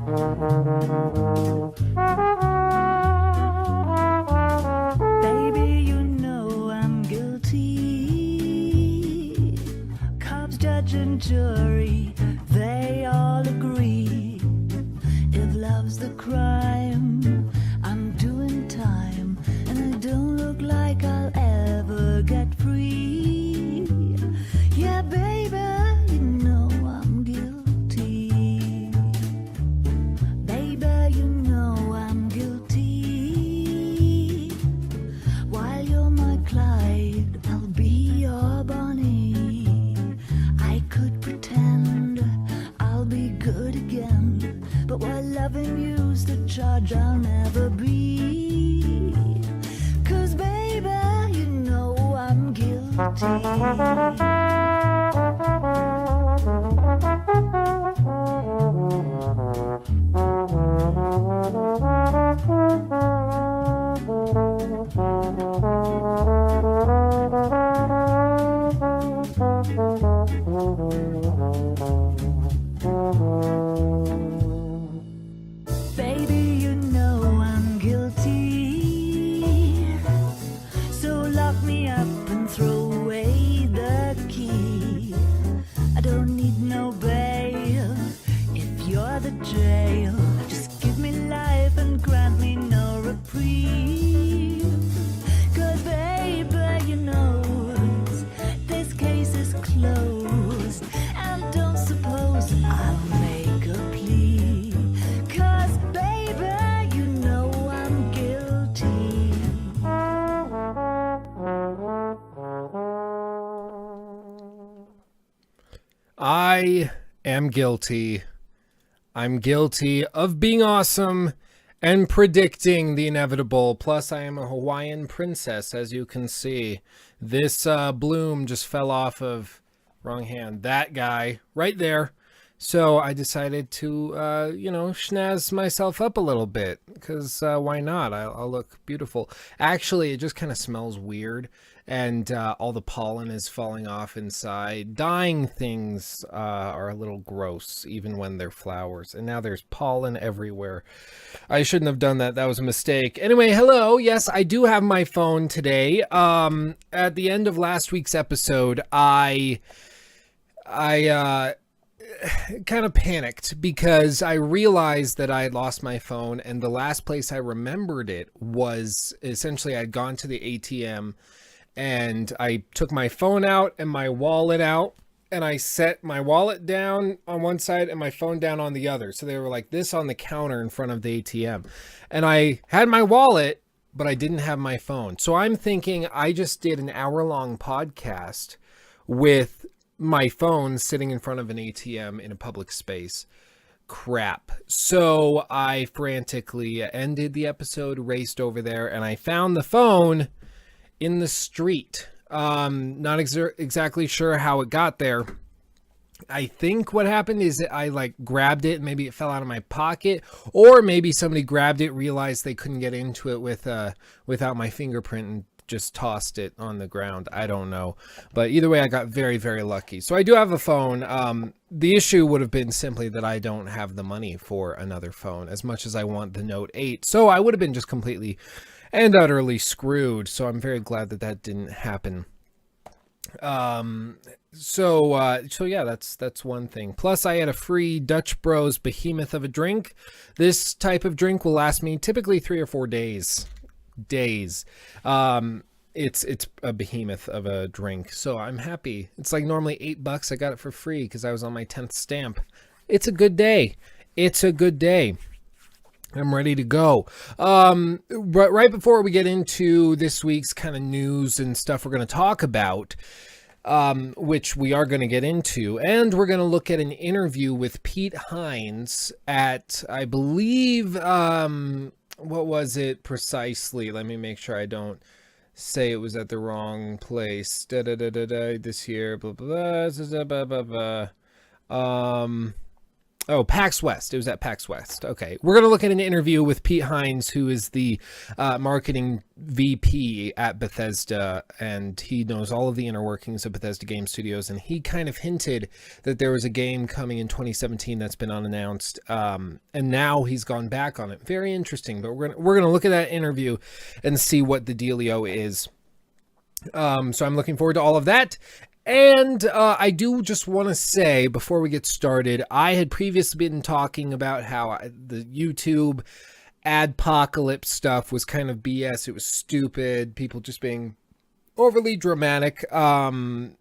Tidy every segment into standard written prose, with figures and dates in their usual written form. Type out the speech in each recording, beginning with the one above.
Baby, you know I'm guilty. Cops, judge, and jury, they all agree. If love's the crime, I'm doing time, and I don't look like I'll ever get free. Yeah, baby, you know I'm guilty. Baby, you know I'm guilty. While you're my Clyde, I'll be your Bonnie. I could pretend I'll be good again, but while loving you's the charge I'll never be. 'Cause baby, you know I'm guilty. Baby, you know I'm guilty. So lock me up and throw away the key. I don't need no bail if you're the jail. Just give me life and grant me no reprieve. 'Cause baby, you know this case is closed, and don't suppose I'll make a plea. 'Cause baby, you know I'm guilty. I am guilty. I'm guilty of being awesome and predicting the inevitable. Plus, I am a Hawaiian princess, as you can see. This bloom just fell off of wrong hand. That guy right there. So I decided to, schnazz myself up a little bit, because why not? I'll look beautiful. Actually, it just kind of smells weird, and all the pollen is falling off inside. Dying things are a little gross, even when they're flowers. And now there's pollen everywhere. I shouldn't have done that. That was a mistake. Anyway, hello. Yes, I do have my phone today. At the end of last week's episode, I kind of panicked because I realized that I had lost my phone, and the last place I remembered it was essentially I'd gone to the ATM and I took my phone out and my wallet out, and I set my wallet down on one side and my phone down on the other. So they were like this on the counter in front of the ATM, and I had my wallet, but I didn't have my phone. So I'm thinking I just did an hour-long podcast with my phone sitting in front of an ATM in a public space. Crap. So I frantically ended the episode, raced over there, and I found the phone in the street. Not exactly sure how it got there. I think what happened is that I grabbed it and maybe it fell out of my pocket, or maybe somebody grabbed it, realized they couldn't get into it without my fingerprint, and just tossed it on the ground. I don't know. But either way, I got very, very lucky. So I do have a phone. The issue would have been simply that I don't have the money for another phone, as much as I want the Note 8. So I would have been just completely and utterly screwed. So I'm very glad that that didn't happen. So yeah, that's one thing. Plus, I had a free Dutch Bros behemoth of a drink. This type of drink will last me typically 3 or 4 days. It's a behemoth of a drink, so I'm happy. It's like normally $8. I got it for free because I was on my 10th stamp. It's a good day. I'm ready to go. But right before we get into this week's kind of news and stuff we're going to talk about, which we are going to get into, and we're going to look at an interview with Pete Hines at, I believe, what was it precisely? Let me make sure I don't say it was at the wrong place. This year, blah, blah, blah, blah, blah, blah. Oh, PAX West. It was at PAX West. Okay. We're going to look at an interview with Pete Hines, who is the marketing VP at Bethesda, and he knows all of the inner workings of Bethesda Game Studios, and he kind of hinted that there was a game coming in 2017 that's been unannounced, and now he's gone back on it. Very interesting, but we're going to look at that interview and see what the dealio is. So I'm looking forward to all of that. And I do just want to say, before we get started, I had previously been talking about how the YouTube adpocalypse stuff was kind of BS. It was stupid. People just being overly dramatic. And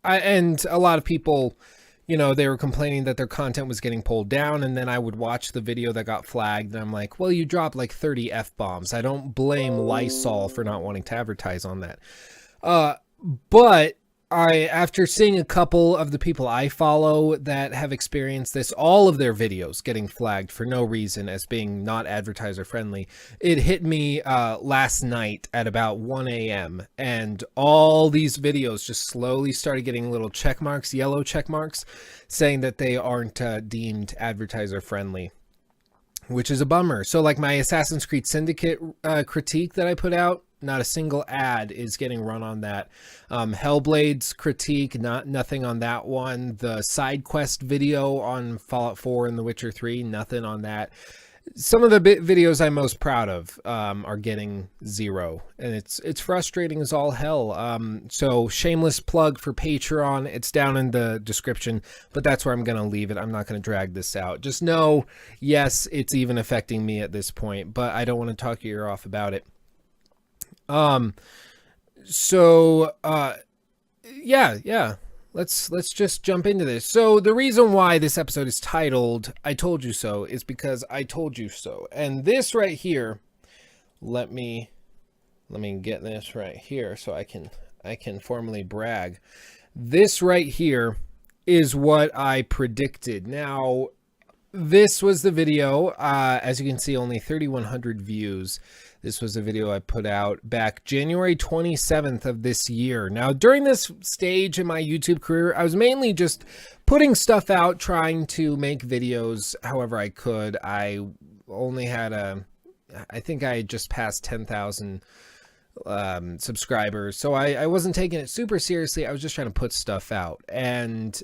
a lot of people, you know, they were complaining that their content was getting pulled down. And then I would watch the video that got flagged. And I'm like, well, you dropped like 30 F-bombs. I don't blame Lysol for not wanting to advertise on that. But after seeing a couple of the people I follow that have experienced this, all of their videos getting flagged for no reason as being not advertiser friendly, it hit me last night at about 1 a.m. and all these videos just slowly started getting little check marks, yellow check marks, saying that they aren't deemed advertiser friendly, which is a bummer. So like my Assassin's Creed Syndicate critique that I put out, not a single ad is getting run on that. Hellblade's critique, nothing on that one. The side quest video on Fallout 4 and The Witcher 3, nothing on that. Some of the videos I'm most proud of are getting 0, and it's frustrating as all hell. So shameless plug for Patreon. It's down in the description, but that's where I'm going to leave it. I'm not going to drag this out. Just know, yes, it's even affecting me at this point, but I don't want to talk your ear off about it. Yeah. Let's just jump into this. So the reason why this episode is titled "I Told You So" is because I told you so. And this right here, let me get this right here so I can formally brag. This right here is what I predicted. Now, this was the video. As you can see, only 3,100 views. This was a video I put out back January 27th of this year. Now, during this stage in my YouTube career, I was mainly just putting stuff out, trying to make videos however I could. I only had I think I had just passed 10,000 subscribers, so I wasn't taking it super seriously. I was just trying to put stuff out. And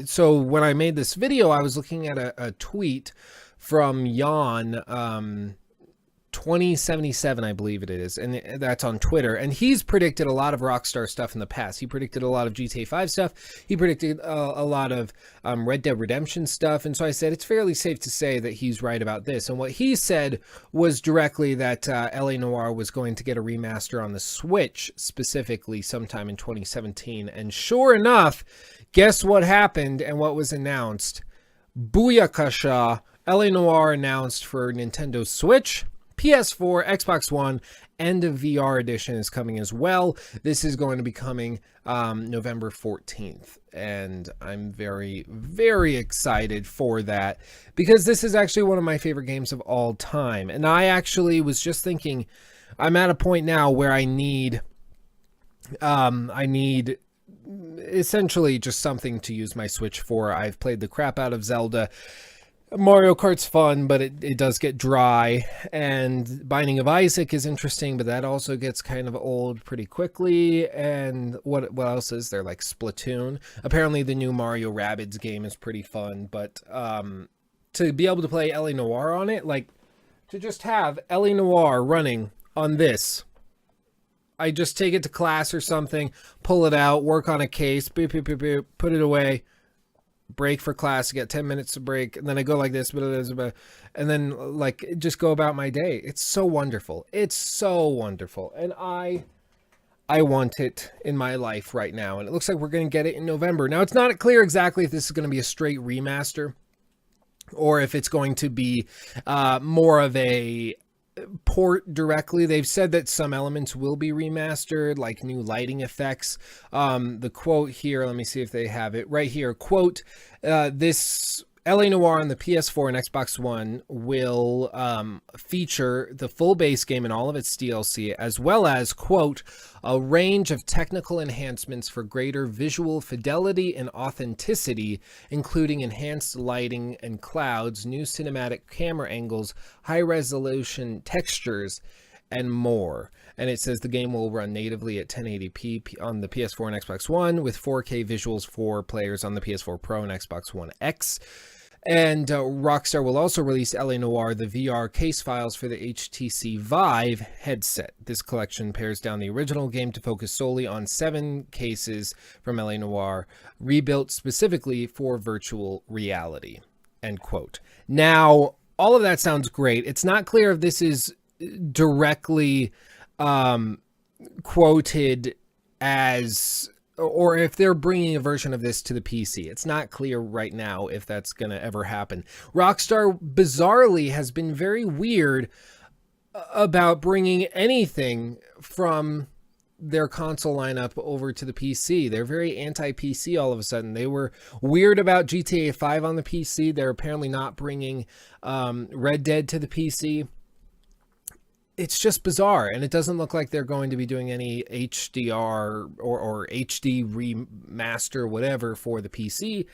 so when I made this video, I was looking at a tweet from Jan 2077, I believe it is, and that's on Twitter, and he's predicted a lot of Rockstar stuff in the past. He predicted a lot of GTA 5 stuff. He predicted a lot of Red Dead Redemption stuff, and so I said it's fairly safe to say that he's right about this. And what he said was directly that LA Noire was going to get a remaster on the Switch, specifically sometime in 2017, and sure enough, guess what happened and what was announced? Booyakasha! LA Noire announced for Nintendo Switch, PS4, Xbox One, and a VR edition is coming as well. This is going to be coming November 14th, and I'm very, very excited for that because this is actually one of my favorite games of all time. And I actually was just thinking, I'm at a point now where I need essentially just something to use my Switch for. I've played the crap out of Zelda. Mario Kart's fun, but it does get dry, and Binding of Isaac is interesting, but that also gets kind of old pretty quickly. And what else is there? Like Splatoon. Apparently the new Mario Rabbids game is pretty fun, but to be able to play LA Noire on it, like to just have LA Noire running on this, I just take it to class or something, pull it out, work on a case, boop, boop, boop, boop, put it away, break for class, get 10 minutes to break, and then I go like this, and then like just go about my day. It's so wonderful. It's so wonderful. And I want it in my life right now, and it looks like we're going to get it in November. Now, it's not clear exactly if this is going to be a straight remaster or if it's going to be more of a port directly. They've said that some elements will be remastered, like new lighting effects. The quote here, let me see if they have it right here. Quote, this LA Noire on the PS4 and Xbox One will feature the full base game and all of its DLC, as well as, quote, a range of technical enhancements for greater visual fidelity and authenticity, including enhanced lighting and clouds, new cinematic camera angles, high-resolution textures, and more. And it says the game will run natively at 1080p on the PS4 and Xbox One, with 4K visuals for players on the PS4 Pro and Xbox One X. And Rockstar will also release LA Noire, the VR case files for the HTC Vive headset. This collection pares down the original game to focus solely on 7 cases from LA Noire, rebuilt specifically for virtual reality, end quote. Now, all of that sounds great. It's not clear if this is directly quoted as, or if they're bringing a version of this to the PC. It's not clear right now if that's going to ever happen. Rockstar, bizarrely, has been very weird about bringing anything from their console lineup over to the PC. They're very anti-PC all of a sudden. They were weird about GTA 5 on the PC. They're apparently not bringing Red Dead to the PC. It's just bizarre, and it doesn't look like they're going to be doing any HDR or HD remaster, whatever, for the PC.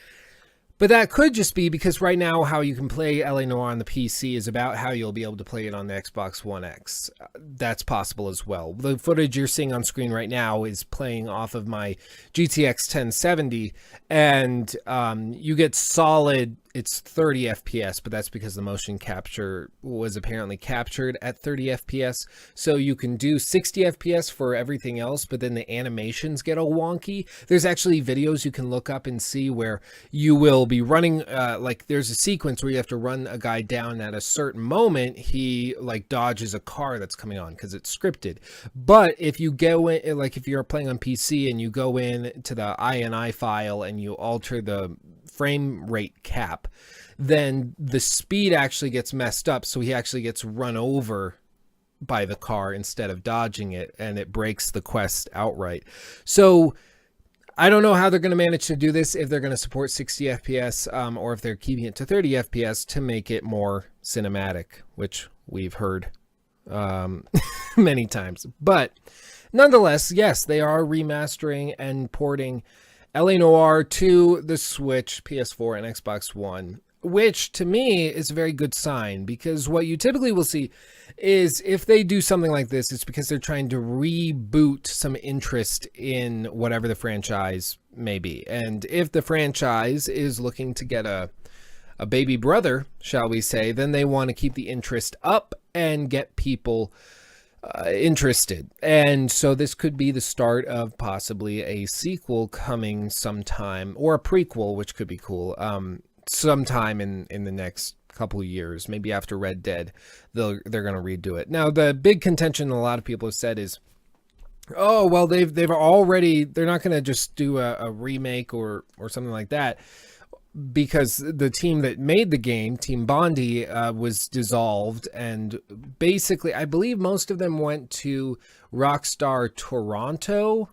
But that could just be because right now how you can play LA Noire on the PC is about how you'll be able to play it on the Xbox One X. That's possible as well. The footage you're seeing on screen right now is playing off of my GTX 1070, and you get solid, it's 30 FPS, but that's because the motion capture was apparently captured at 30 FPS. So you can do 60 FPS for everything else, but then the animations get all wonky. There's actually videos you can look up and see where you will be running, like there's a sequence where you have to run a guy down at a certain moment. He like dodges a car that's coming on because it's scripted. But if you go in, like if you're playing on PC and you go in to the INI file and you alter the frame rate cap, then the speed actually gets messed up, so he actually gets run over by the car instead of dodging it, and it breaks the quest outright. So I don't know how they're going to manage to do this, if they're going to support 60 FPS or if they're keeping it to 30 FPS to make it more cinematic, which we've heard many times. But nonetheless, yes, they are remastering and porting LA Noire to the Switch, PS4, and Xbox One, which to me is a very good sign, because what you typically will see is if they do something like this, it's because they're trying to reboot some interest in whatever the franchise may be. And if the franchise is looking to get a baby brother, shall we say, then they want to keep the interest up and get people interested. And so this could be the start of possibly a sequel coming sometime, or a prequel, which could be cool, sometime in the next couple of years, maybe after Red Dead. They're going to redo it. Now, the big contention a lot of people have said is, oh, well, they're not going to just do a remake or something like that, because the team that made the game, Team Bondi, was dissolved, and basically I believe most of them went to Rockstar Toronto,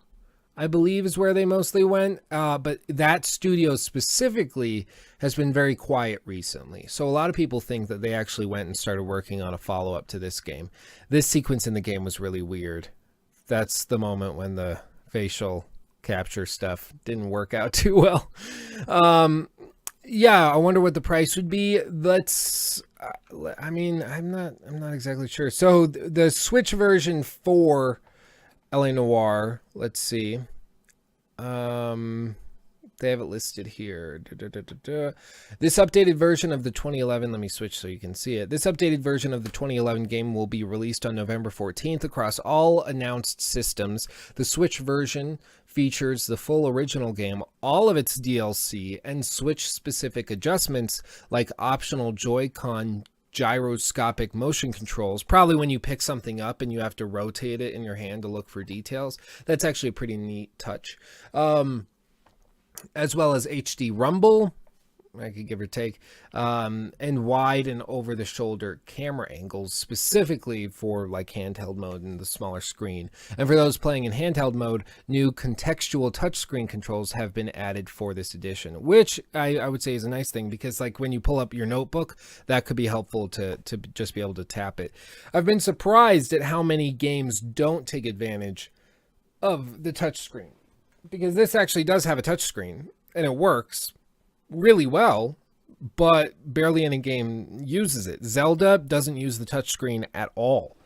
I believe is where they mostly went, but that studio specifically has been very quiet recently. So a lot of people think that they actually went and started working on a follow-up to this game. This sequence in the game was really weird. That's the moment when the facial capture stuff didn't work out too well. Yeah, I wonder what the price would be. I'm not exactly sure. So the Switch version for LA Noire, let's see. They have it listed here. This updated version of the 2011, let me switch so you can see it. This updated version of the 2011 game will be released on November 14th across all announced systems. The Switch version features the full original game, all of its DLC, and Switch-specific adjustments like optional Joy-Con gyroscopic motion controls. Probably when you pick something up and you have to rotate it in your hand to look for details. That's actually a pretty neat touch. As well as HD rumble, I could give or take, and wide and over the shoulder camera angles, specifically for like handheld mode and the smaller screen. And for those playing in handheld mode, new contextual touchscreen controls have been added for this edition, which I would say is a nice thing, because like when you pull up your notebook, that could be helpful to just be able to tap it. I've been surprised at how many games don't take advantage of the touchscreen, because this actually does have a touchscreen and it works really well, but barely any game uses it. Zelda doesn't use the touchscreen at all,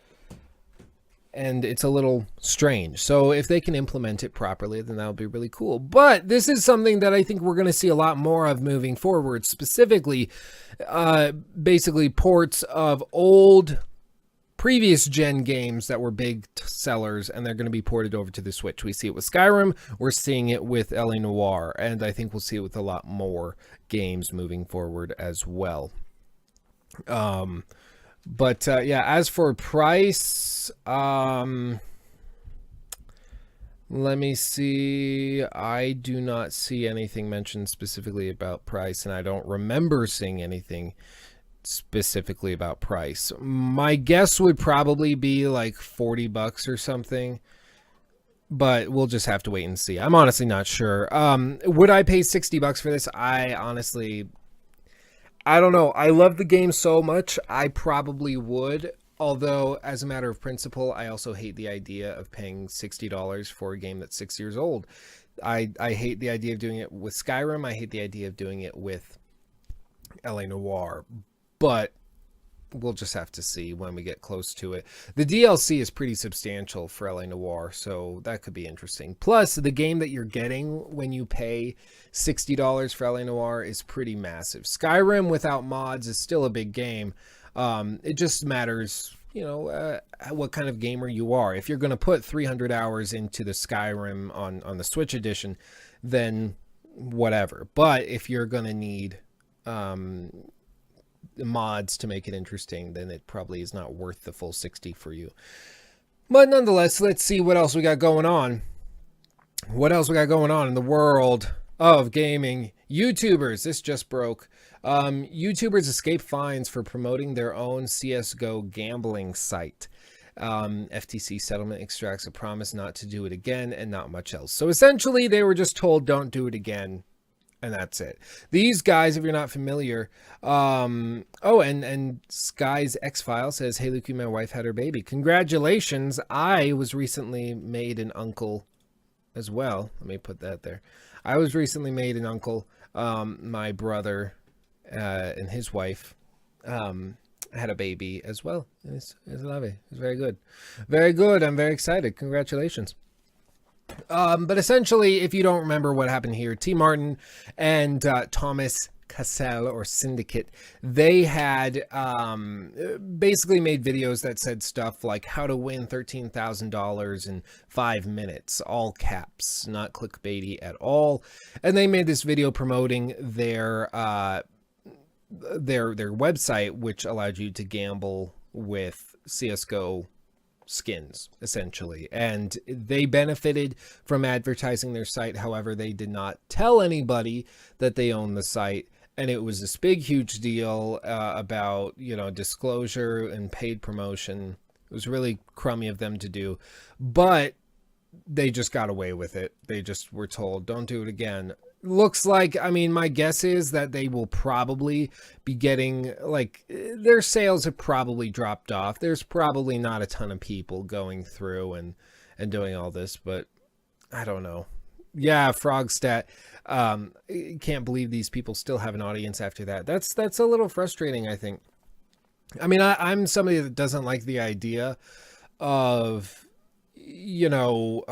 and it's a little strange. So if they can implement it properly, then that would be really cool. But this is something that I think we're going to see a lot more of moving forward, specifically basically ports of old previous gen games that were big sellers, and they're going to be ported over to the Switch. We see it with Skyrim, we're seeing it with LA Noire, and I think we'll see it with a lot more games moving forward as well. But yeah, as for price, let me see. I do not see anything mentioned specifically about price, and I don't remember seeing anything specifically about price. My guess would probably be like $40 or something, but we'll just have to wait and see. I'm honestly not sure. Would I pay $60 for this? I don't know. I love the game so much, I probably would. Although, as a matter of principle, I also hate the idea of paying $60 for a game that's 6 years old. I hate the idea of doing it with Skyrim. I hate the idea of doing it with LA Noire. But we'll just have to see when we get close to it. The DLC is pretty substantial for LA Noire, so that could be interesting. Plus, the game that you're getting when you pay $60 for LA Noire is pretty massive. Skyrim without mods is still a big game. It just matters, you know, what kind of gamer you are. If you're going to put 300 hours into the Skyrim on the Switch edition, then whatever. But if you're going to need mods to make it interesting, then it probably is not worth the full 60 for you. But nonetheless, let's see what else we got going on. What else we got going on in the world of gaming? YouTubers, this just broke. YouTubers escape fines for promoting their own CSGO gambling site. FTC settlement extracts a promise not to do it again, and not much else. So essentially, they were just told, don't do it again. And that's it. These guys, if you're not familiar, and Sky's X-File says, hey, Luke, my wife had her baby. Congratulations. I was recently made an uncle as well. Let me put that there. I was recently made an uncle. My brother and his wife had a baby as well. It's lovely. It's very good. Very good. I'm very excited. Congratulations. But essentially, if you don't remember what happened here, T. Martin and Thomas Cassell, or Syndicate, they had basically made videos that said stuff like how to win $13,000 in 5 minutes, all caps, not clickbaity at all. And they made this video promoting their website, which allowed you to gamble with CSGO skins, essentially, and they benefited from advertising their site. However, they did not tell anybody that they own the site, and it was this big huge deal about, you know, disclosure and paid promotion. It was really crummy of them to do, but they just got away with it. They just were told, don't do it again. Looks like, I mean, my guess is that they will probably be getting, like, their sales have probably dropped off. There's probably not a ton of people going through and doing all this, but I don't know. Yeah, Frogstat. Can't believe these people still have an audience after that. That's a little frustrating, I think. I mean, I'm somebody that doesn't like the idea of, you know,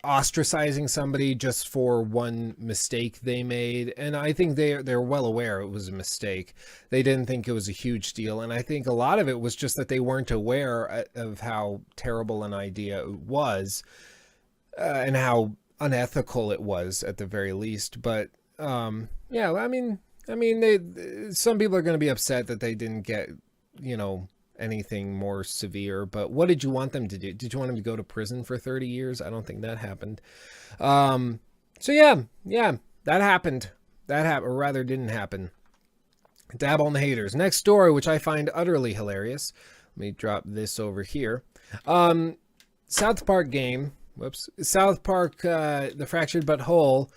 ostracizing somebody just for one mistake they made, and I think they're well aware it was a mistake. They didn't think it was a huge deal, and I think a lot of it was just that they weren't aware of how terrible an idea it was, and how unethical it was at the very least. But yeah, I mean, some people are going to be upset that they didn't get, you know, anything more severe, but what did you want them to do? Did you want them to go to prison for 30 years? I don't think that happened. So yeah, that happened. That happened, or rather didn't happen. Dab on the haters. Next story, which I find utterly hilarious. Let me drop this over here. South Park game. Whoops. South Park, The Fractured But Whole.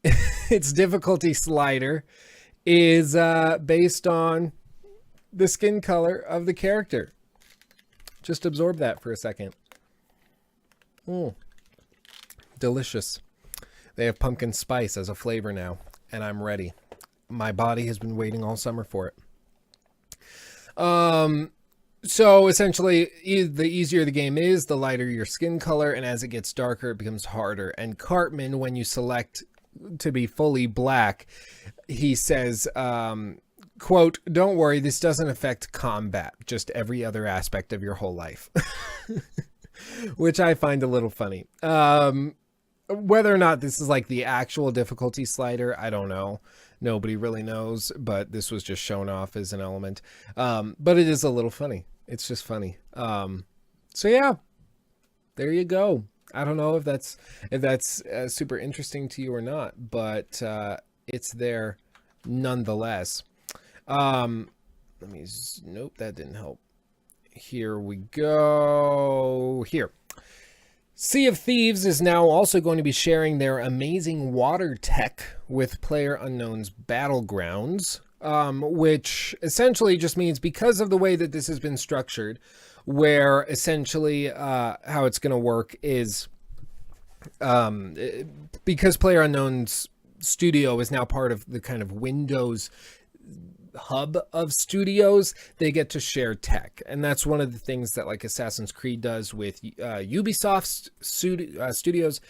Its difficulty slider is based on the skin color of the character. Just absorb that for a second. Delicious. They have pumpkin spice as a flavor now, and I'm ready. My body has been waiting all summer for it. So essentially, the easier the game is, the lighter your skin color, and as it gets darker, it becomes harder. And Cartman, when you select to be fully black, he says, quote, "Don't worry, this doesn't affect combat, just every other aspect of your whole life." Which I find a little funny. Whether or not this is like the actual difficulty slider, I don't know. Nobody really knows, but this was just shown off as an element. But it is a little funny. It's just funny. So yeah, there you go. I don't know if that's super interesting to you or not, but it's there nonetheless. Nope, that didn't help. Here we go. Here. Sea of Thieves is now also going to be sharing their amazing water tech with PlayerUnknown's Battlegrounds, which essentially just means, because of the way that this has been structured, where essentially how it's going to work is because PlayerUnknown's studio is now part of the kind of Windows hub of studios, they get to share tech, and that's one of the things that like Assassin's Creed does with Ubisoft studios,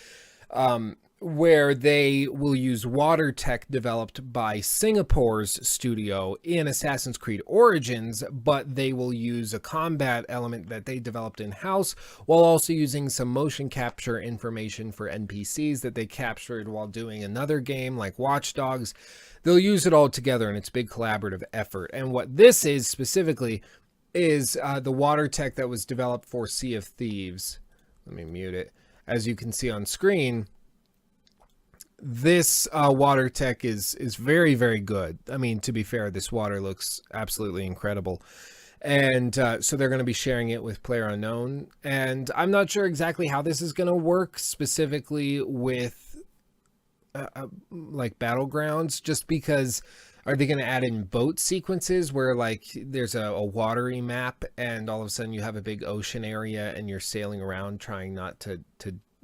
where they will use water tech developed by Singapore's studio in Assassin's Creed Origins, but they will use a combat element that they developed in-house while also using some motion capture information for NPCs that they captured while doing another game like Watch Dogs. They'll use it all together, and it's a big collaborative effort. And what this is specifically is the water tech that was developed for Sea of Thieves. Let me mute it. As you can see on screen, this water tech is very, very good. I mean, to be fair, this water looks absolutely incredible. And so they're going to be sharing it with PlayerUnknown. And I'm not sure exactly how this is going to work specifically with like Battlegrounds, just because are they going to add in boat sequences where like there's a watery map and all of a sudden you have a big ocean area and you're sailing around trying not to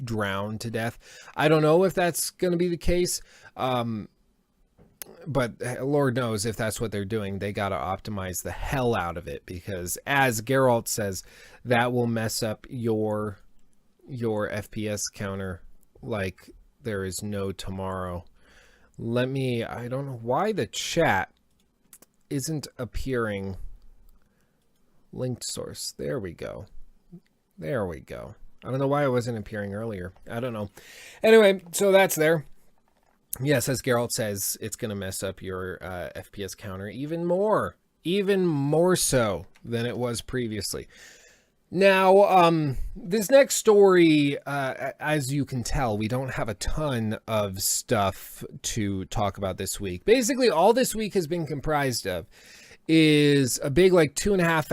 drown to death? I don't know if that's going to be the case, but Lord knows if that's what they're doing, they got to optimize the hell out of it, because as Geralt says, that will mess up your FPS counter like there is no tomorrow. I don't know why the chat isn't appearing. Linked source. There we go. There we go. I don't know why it wasn't appearing earlier. I don't know. Anyway, so that's there. Yes, as Geralt says, it's going to mess up your FPS counter even more so than it was previously. Now, this next story, as you can tell, we don't have a ton of stuff to talk about this week. Basically, all this week has been comprised of is a big, like, 2.5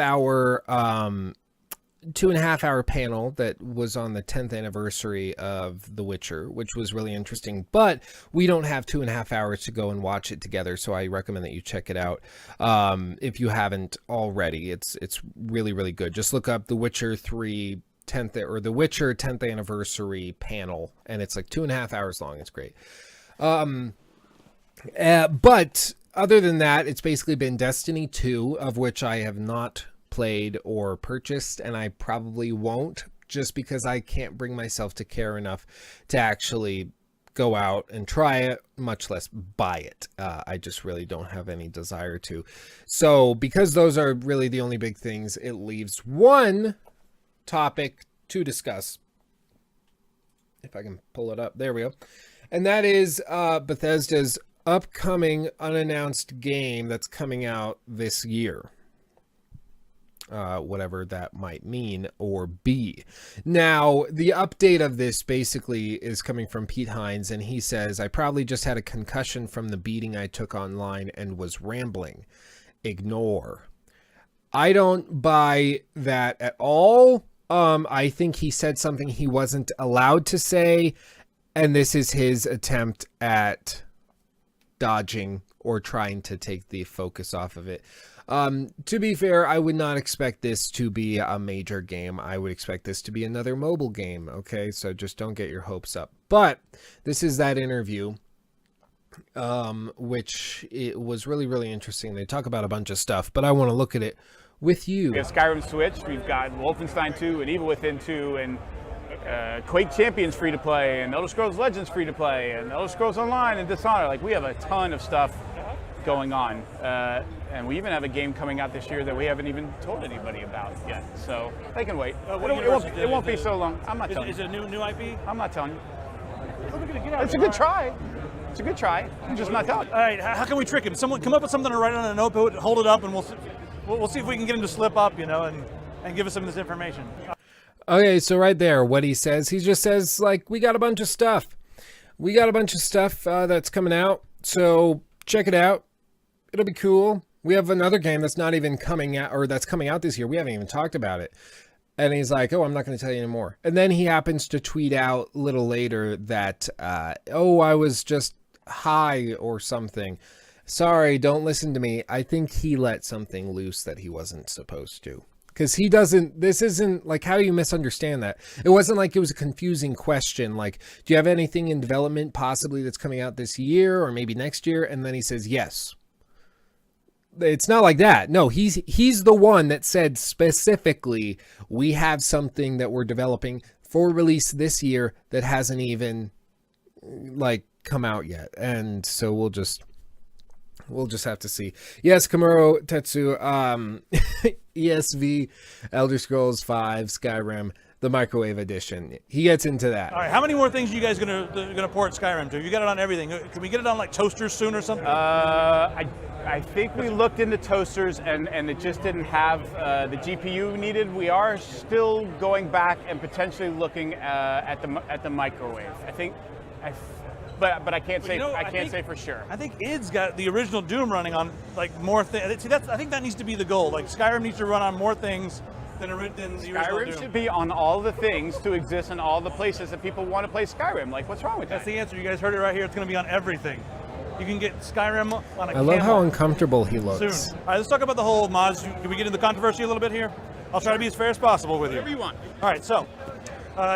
hour panel that was on the 10th anniversary of The Witcher, which was really interesting, but we don't have 2.5 hours to go and watch it together, so I recommend that you check it out if you haven't already. It's really, really good. Just look up The Witcher 3 10th or The Witcher 10th anniversary panel, and it's like 2.5 hours long. It's great. But other than that, it's basically been Destiny 2, of which I have not played or purchased, and I probably won't, just because I can't bring myself to care enough to actually go out and try it, much less buy it. I just really don't have any desire to. So because those are really the only big things, it leaves one topic to discuss. If I can pull it up. There we go. And that is Bethesda's upcoming unannounced game that's coming out this year. whatever that might mean or be. Now, the update of this basically is coming from Pete Hines, and he says, I probably just had a concussion from the beating I took online and was rambling. Ignore. I don't buy that at all. I think he said something he wasn't allowed to say, and this is his attempt at dodging or trying to take the focus off of it. To be fair, I would not expect this to be a major game. I would expect this to be another mobile game, okay? So just don't get your hopes up. But this is that interview, which it was really, really interesting. They talk about a bunch of stuff, but I want to look at it with you. We have Skyrim Switch, we've got Wolfenstein 2 and Evil Within 2 and Quake Champions free to play and Elder Scrolls Legends free to play and Elder Scrolls Online and Dishonored. Like, we have a ton of stuff going on. And we even have a game coming out this year that we haven't even told anybody about yet. So they can wait. It won't be so long. I'm not telling you. Is it a new IP? I'm not telling you. It's a good try. It's a good try. I'm just not telling you. All right, how can we trick him? Someone come up with something to write on a notebook, hold it up, and we'll see if we can get him to slip up, you know, and give us some of this information. Okay, so right there, what he says, he just says, like, we got a bunch of stuff. We got a bunch of stuff that's coming out, so check it out. It'll be cool. We have another game that's not even coming out, or that's coming out this year. We haven't even talked about it. And he's like, oh, I'm not going to tell you anymore. And then he happens to tweet out a little later that, oh, I was just high or something. Sorry, don't listen to me. I think he let something loose that he wasn't supposed to. Because he doesn't, this isn't, like, how do you misunderstand that? It wasn't like it was a confusing question, like, do you have anything in development possibly that's coming out this year or maybe next year? And then he says, yes. It's not like that. No, he's the one that said specifically, we have something that we're developing for release this year that hasn't even, like, come out yet. And so we'll just have to see. Yes, Kamuro Tetsu, ESV, Elder Scrolls 5, Skyrim, the microwave edition. He gets into that. All right, how many more things are you guys gonna port Skyrim to? You got it on everything. Can we get it on like toasters soon or something? I think we looked into toasters and it just didn't have the GPU needed. We are still going back and potentially looking at the microwave. But I can't say say for sure. I think id's got the original Doom running on like more things. See, I think that needs to be the goal. Like Skyrim needs to run on more things than the original Doom. Skyrim should be on all the things to exist in all the places that people want to play Skyrim. Like, what's wrong with that? That's the answer. You guys heard it right here. It's going to be on everything. You can get Skyrim on a I love how uncomfortable he looks. Soon. All right, let's talk about the whole mods. Can we get into the controversy a little bit here? I'll try to be as fair as possible with you. Whatever you want. All right, so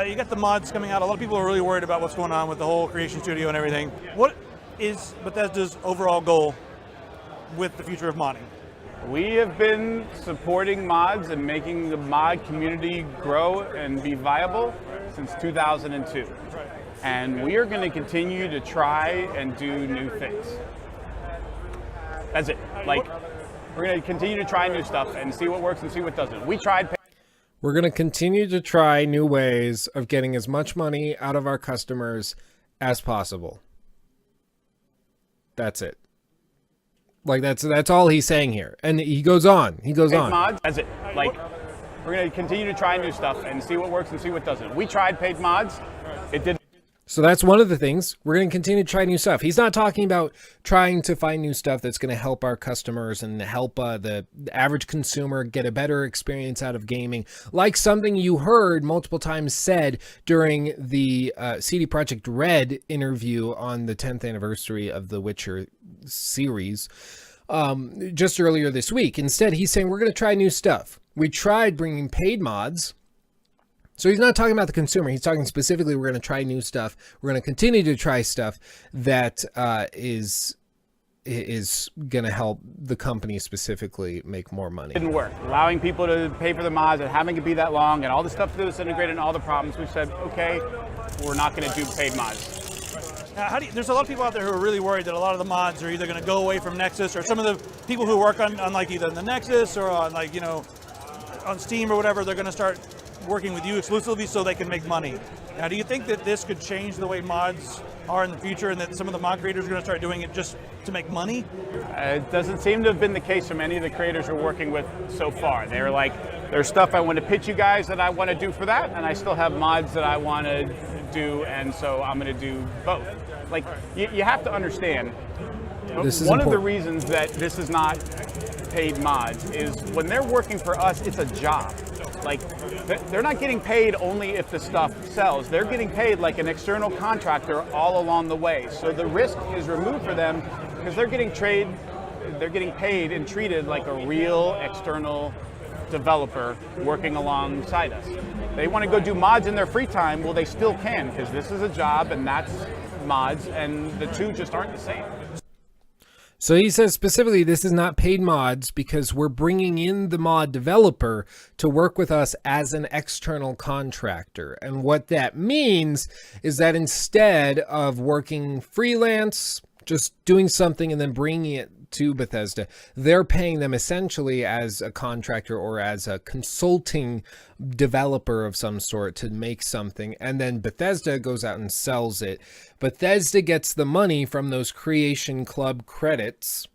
you got the mods coming out. A lot of people are really worried about what's going on with the whole creation studio and everything. What is Bethesda's overall goal with the future of modding? We have been supporting mods and making the mod community grow and be viable since 2002. And we are going to continue to try and do new things. That's it. Like, we're going to continue to try new stuff and see what works and see what doesn't. We're going to continue to try new ways of getting as much money out of our customers as possible. That's it. Like, that's all he's saying here. And he goes on. Mods, that's it. Like, we're going to continue to try new stuff and see what works and see what doesn't. We tried paid mods. It didn't. So that's one of the things. We're going to continue to try new stuff. He's not talking about trying to find new stuff that's going to help our customers and help the average consumer get a better experience out of gaming. Like something you heard multiple times said during the CD Projekt Red interview on the 10th anniversary of the Witcher series just earlier this week. Instead, he's saying we're going to try new stuff. We tried bringing paid mods. So he's not talking about the consumer. He's talking specifically, we're going to try new stuff. We're going to continue to try stuff that is going to help the company specifically make more money. It didn't work. Allowing people to pay for the mods and having it be that long and all the stuff that was integrated and all the problems, we said, okay, we're not going to do paid mods. Now, there's a lot of people out there who are really worried that a lot of the mods are either going to go away from Nexus, or some of the people who work on like either the Nexus or on like, you know, on Steam or whatever, they're going to start working with you exclusively so they can make money. Now, do you think that this could change the way mods are in the future, and that some of the mod creators are going to start doing it just to make money? It doesn't seem to have been the case for many of the creators we're working with so far. They're like, there's stuff I want to pitch you guys that I want to do for that, and I still have mods that I want to do, and so I'm going to do both. Like, you have to understand, one of the reasons that this is not paid mods is when they're working for us, it's a job. Like, they're not getting paid only if the stuff sells. They're getting paid like an external contractor all along the way. So the risk is removed for them because they're getting paid and treated like a real external developer working alongside us. They want to go do mods in their free time, well, they still can, because this is a job and that's mods, and the two just aren't the same. So he says specifically this is not paid mods because we're bringing in the mod developer to work with us as an external contractor. And what that means is that instead of working freelance, just doing something and then bringing it to Bethesda, they're paying them essentially as a contractor or as a consulting developer of some sort to make something, and then Bethesda goes out and sells it. Bethesda gets the money from those Creation Club credits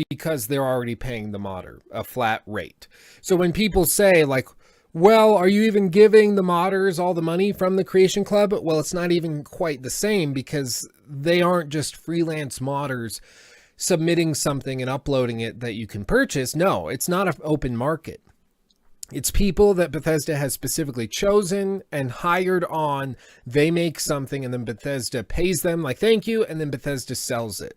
because they're already paying the modder a flat rate. So when people say like, well, are you even giving the modders all the money from the Creation Club? Well, it's not even quite the same because they aren't just freelance modders submitting something and uploading it that you can purchase. No, it's not an open market. It's people that Bethesda has specifically chosen and hired on. They make something and then Bethesda pays them like, thank you. And then Bethesda sells it.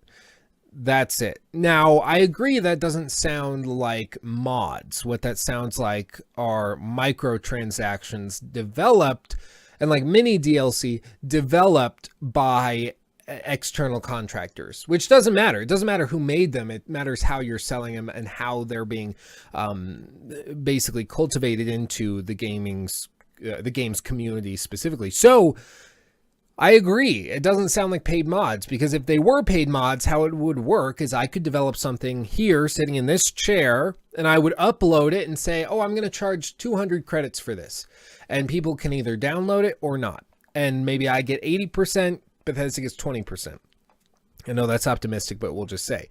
That's it. Now, I agree that doesn't sound like mods. What that sounds like are microtransactions developed and like mini DLC developed by external contractors, which doesn't matter. It doesn't matter who made them. It matters how you're selling them and how they're being basically cultivated into the game's community specifically. So I agree. It doesn't sound like paid mods, because if they were paid mods, how it would work is I could develop something here sitting in this chair and I would upload it and say, oh, I'm going to charge 200 credits for this. And people can either download it or not. And maybe I get 80%, Bethesda gets 20%. I know that's optimistic, but we'll just say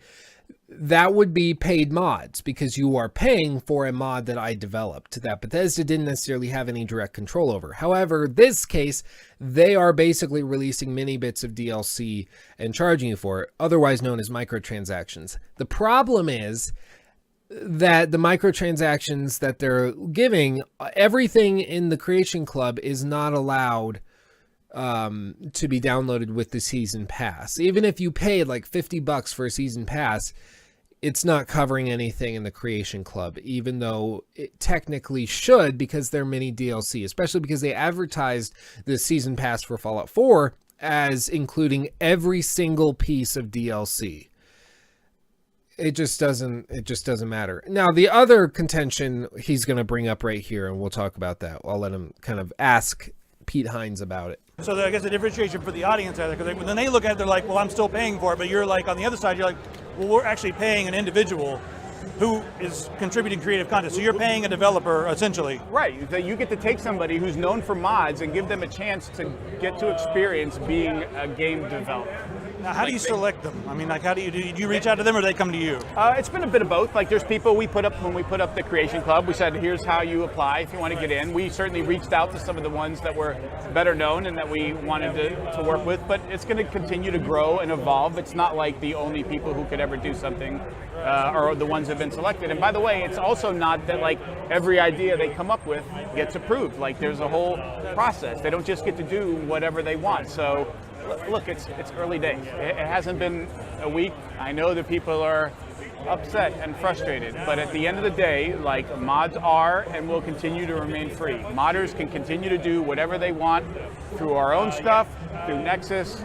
that would be paid mods because you are paying for a mod that I developed that Bethesda didn't necessarily have any direct control over. However, this case, they are basically releasing mini bits of DLC and charging you for it, otherwise known as microtransactions. The problem is that the microtransactions that they're giving, everything in the Creation Club is not allowed to be downloaded with the season pass. Even if you paid like $50 for a season pass, it's not covering anything in the Creation Club, even though it technically should, because they're mini DLC, especially because they advertised the season pass for Fallout 4 as including every single piece of DLC. It just doesn't matter. Now, the other contention he's going to bring up right here, and we'll talk about that. I'll let him kind of ask Pete Hines about it. So I guess the differentiation for the audience, because when they look at it, they're like, well, I'm still paying for it, but you're like, on the other side, you're like, well, we're actually paying an individual who is contributing creative content. So you're paying a developer, essentially. Right, that you get to take somebody who's known for mods and give them a chance to get to experience being a game developer. Now, how do you select them? I mean, like, how do you reach out to them, or do they come to you? It's been a bit of both. Like, there's people we put up when we put up the Creation Club. We said, here's how you apply if you want to get in. We certainly reached out to some of the ones that were better known and that we wanted to work with, but it's going to continue to grow and evolve. It's not like the only people who could ever do something are the ones that have been selected. And by the way, it's also not that like every idea they come up with gets approved. Like, there's a whole process. They don't just get to do whatever they want. So look, it's early days. It hasn't been a week. I know that people are upset and frustrated, but at the end of the day, like, mods are and will continue to remain free. Modders can continue to do whatever they want through our own stuff, through Nexus.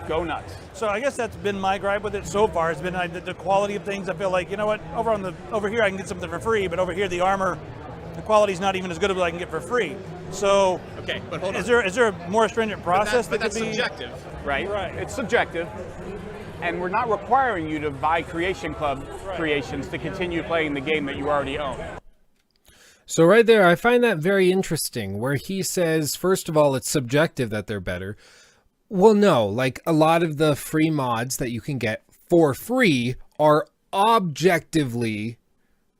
Go nuts. So I guess that's been my gripe with it so far. It's been the quality of things. I feel like, you know what, over here I can get something for free, but over here the armor, the quality's not even as good as what I can get for free. So, okay, but hold on. Is there a more stringent process but that's that could be subjective, right? It's subjective, and we're not requiring you to buy Creation Club creations to continue playing the game that you already own. So right there, I find that very interesting, where he says, first of all, it's subjective that they're better. Well, no, like a lot of the free mods that you can get for free are objectively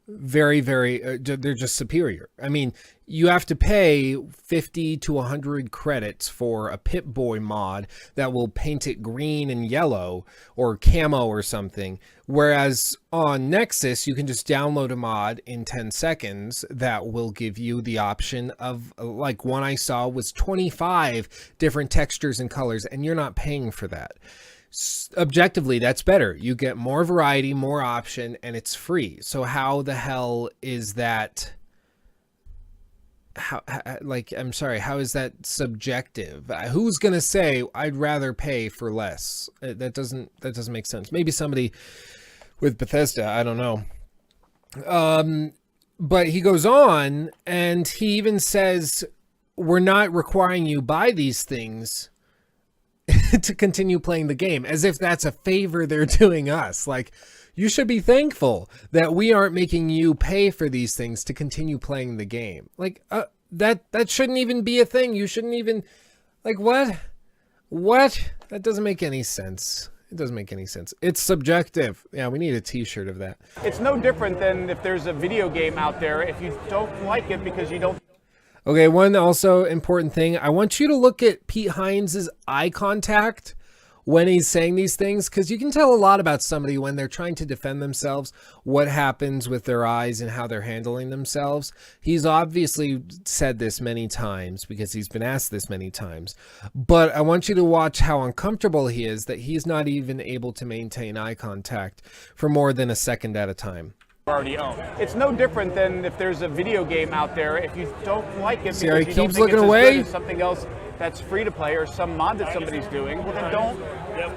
very, very, they're just superior. I mean, you have to pay 50 to 100 credits for a Pip-Boy mod that will paint it green and yellow or camo or something. Whereas on Nexus, you can just download a mod in 10 seconds that will give you the option of, like one I saw was 25 different textures and colors, and you're not paying for that. Objectively, that's better. You get more variety, more option, and it's free. So how the hell is that? I'm sorry, how is that subjective? Who's gonna say I'd rather pay for less? That doesn't make sense. Maybe somebody with Bethesda, I don't know. But he goes on and he even says, we're not requiring you buy these things to continue playing the game, as if that's a favor they're doing us. Like, you should be thankful that we aren't making you pay for these things to continue playing the game. Like, that shouldn't even be a thing. You shouldn't even, like, what? That doesn't make any sense. It doesn't make any sense. It's subjective. Yeah, we need a t-shirt of that. It's no different than if there's a video game out there, if you don't like it because you don't. Okay, one also important thing. I want you to look at Pete Hines' eye contact when he's saying these things, because you can tell a lot about somebody when they're trying to defend themselves, what happens with their eyes and how they're handling themselves. He's obviously said this many times because he's been asked this many times. But I want you to watch how uncomfortable he is that he's not even able to maintain eye contact for more than a second at a time. Already own. It's no different than if there's a video game out there, if you don't like it because you don't think it's as good as something else that's free to play or some mod that somebody's doing, well then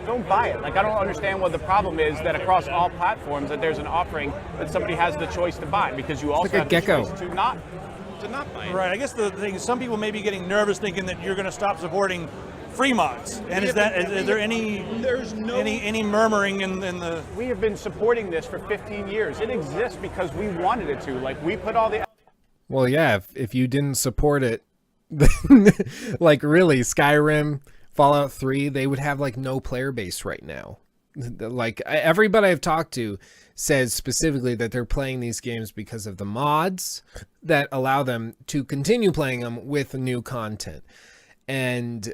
don't buy it. Like, I don't understand what the problem is that across all platforms that there's an offering that somebody has the choice to buy, because you also have the choice to not buy it. Right. I guess the thing is, some people may be getting nervous thinking that you're going to stop supporting free mods. And is there any murmuring in the... We have been supporting this for 15 years. It exists because we wanted it to. Like, we put all the... Well, yeah, if you didn't support it, like, really, Skyrim, Fallout 3, they would have like no player base right now. Like, everybody I've talked to says specifically that they're playing these games because of the mods that allow them to continue playing them with new content. And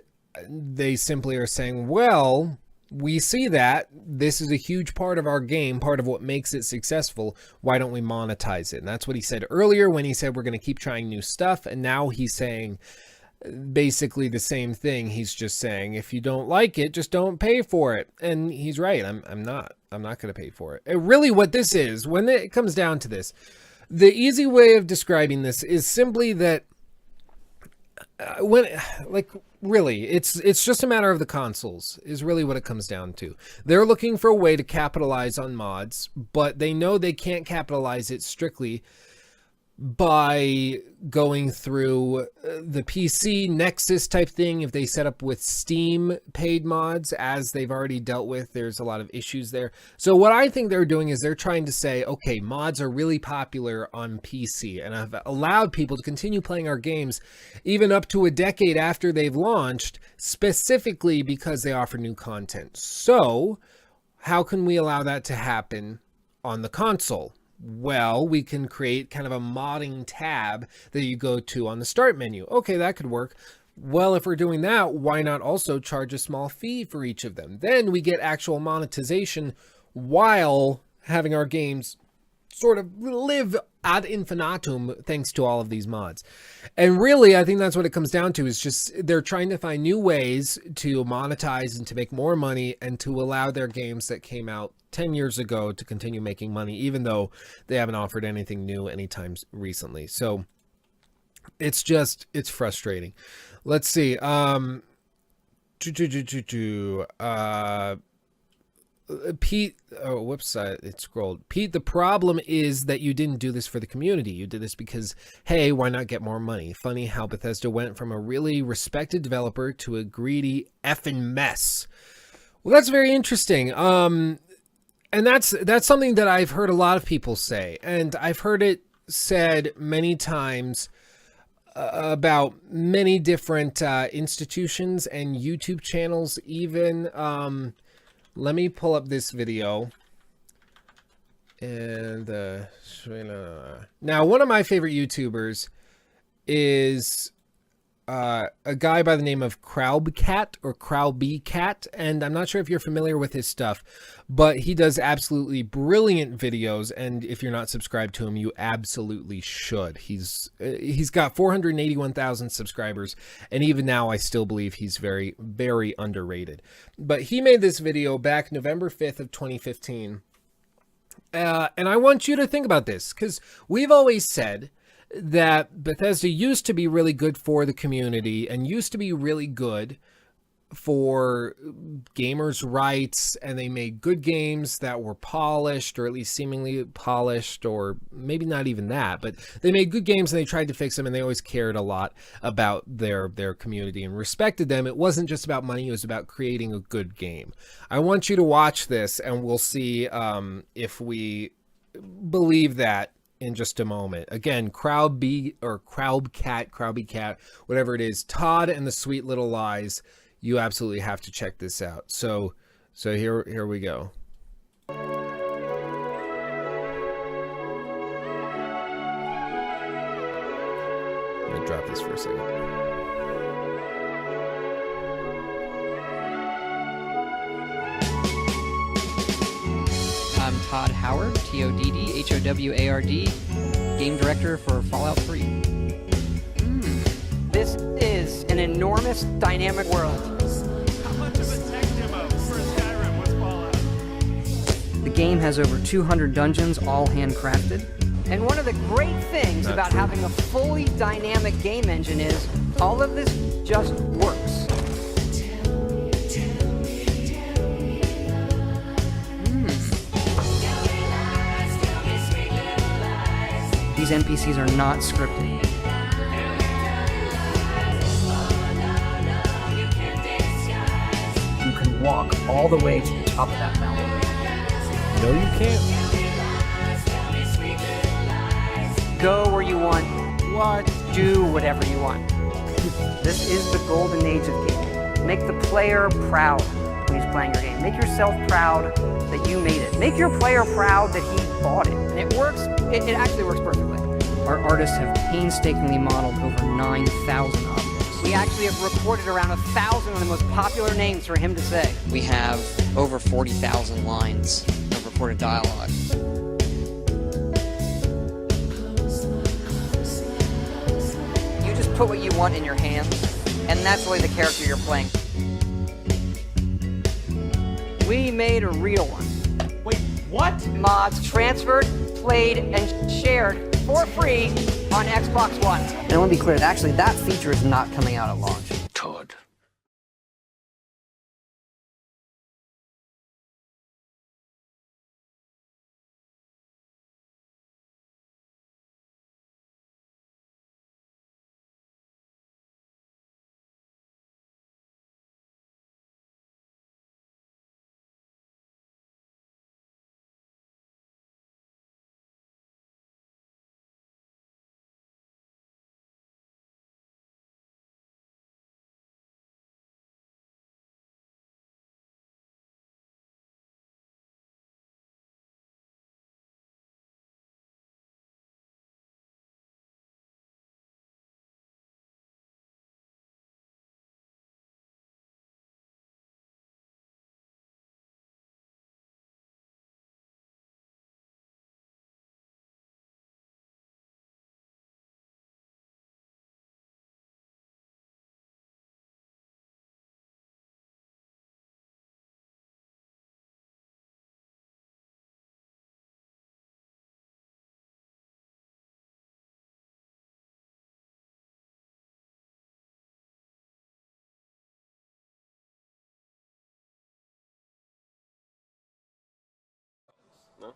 they simply are saying, well, we see that this is a huge part of our game, part of what makes it successful. Why don't we monetize it? And that's what he said earlier when he said we're going to keep trying new stuff. And now he's saying basically the same thing. He's just saying, if you don't like it, just don't pay for it. And he's right. I'm not going to pay for it. And really what this is, when it comes down to this, the easy way of describing this is simply that really, it's just a matter of the consoles is really what it comes down to. They're looking for a way to capitalize on mods, but they know they can't capitalize it strictly by going through the PC Nexus type thing. If they set up with Steam paid mods, as they've already dealt with, there's a lot of issues there. So what I think they're doing is they're trying to say, okay, mods are really popular on PC and have allowed people to continue playing our games even up to a decade after they've launched, specifically because they offer new content. So how can we allow that to happen on the console? Well, we can create kind of a modding tab that you go to on the start menu. Okay, that could work. Well, if we're doing that, why not also charge a small fee for each of them? Then we get actual monetization while having our games sort of live ad infinitum thanks to all of these mods. And really, I think that's what it comes down to, is just they're trying to find new ways to monetize and to make more money and to allow their games that came out 10 years ago to continue making money, even though they haven't offered anything new anytime recently. So it's frustrating. Let's see. Pete, it scrolled. Pete, the problem is that you didn't do this for the community. You did this because, hey, why not get more money? Funny how Bethesda went from a really respected developer to a greedy effing mess. Well, that's very interesting. And that's something that I've heard a lot of people say, and I've heard it said many times about many different institutions and YouTube channels even. Let me pull up this video. And now one of my favorite YouTubers is a guy by the name of Crowbcat or Crowbcat, and I'm not sure if you're familiar with his stuff, but he does absolutely brilliant videos, and if you're not subscribed to him, you absolutely should. He's got 481,000 subscribers, and even now I still believe he's very, very underrated. But he made this video back November 5th of 2015, and I want you to think about this, because we've always said that Bethesda used to be really good for the community and used to be really good for gamers' rights, and they made good games that were polished, or at least seemingly polished, or maybe not even that, but they made good games and they tried to fix them, and they always cared a lot about their community and respected them. It wasn't just about money, it was about creating a good game. I want you to watch this and we'll see if we believe that in just a moment. Again, Crowbcat, whatever it is, Todd and the Sweet Little Lies. You absolutely have to check this out. So here we go. I'm gonna drop this for a second. I'm Todd Howard, Todd, Game Director for Fallout 3. This is an enormous, dynamic world. How much of a tech demo for Skyrim was Fallout? The game has over 200 dungeons, all handcrafted. And one of the great things about having a fully dynamic game engine is all of this just works. These NPCs are not scripted. You can walk all the way to the top of that mountain. No, you can't. Go where you want. Do whatever you want. This is the golden age of gaming. Make the player proud when he's playing your game. Make yourself proud that you made it. Make your player proud that he bought it. And it works. It actually works perfectly. Our artists have painstakingly modeled over 9,000 objects. We actually have recorded around 1,000 of the most popular names for him to say. We have over 40,000 lines of recorded dialogue. You just put what you want in your hands, and that's really the character you're playing. We made a real one. Wait, what? Mods transferred, played, and shared for free on Xbox One. And I want to be clear, actually, that feature is not coming out at launch. Todd.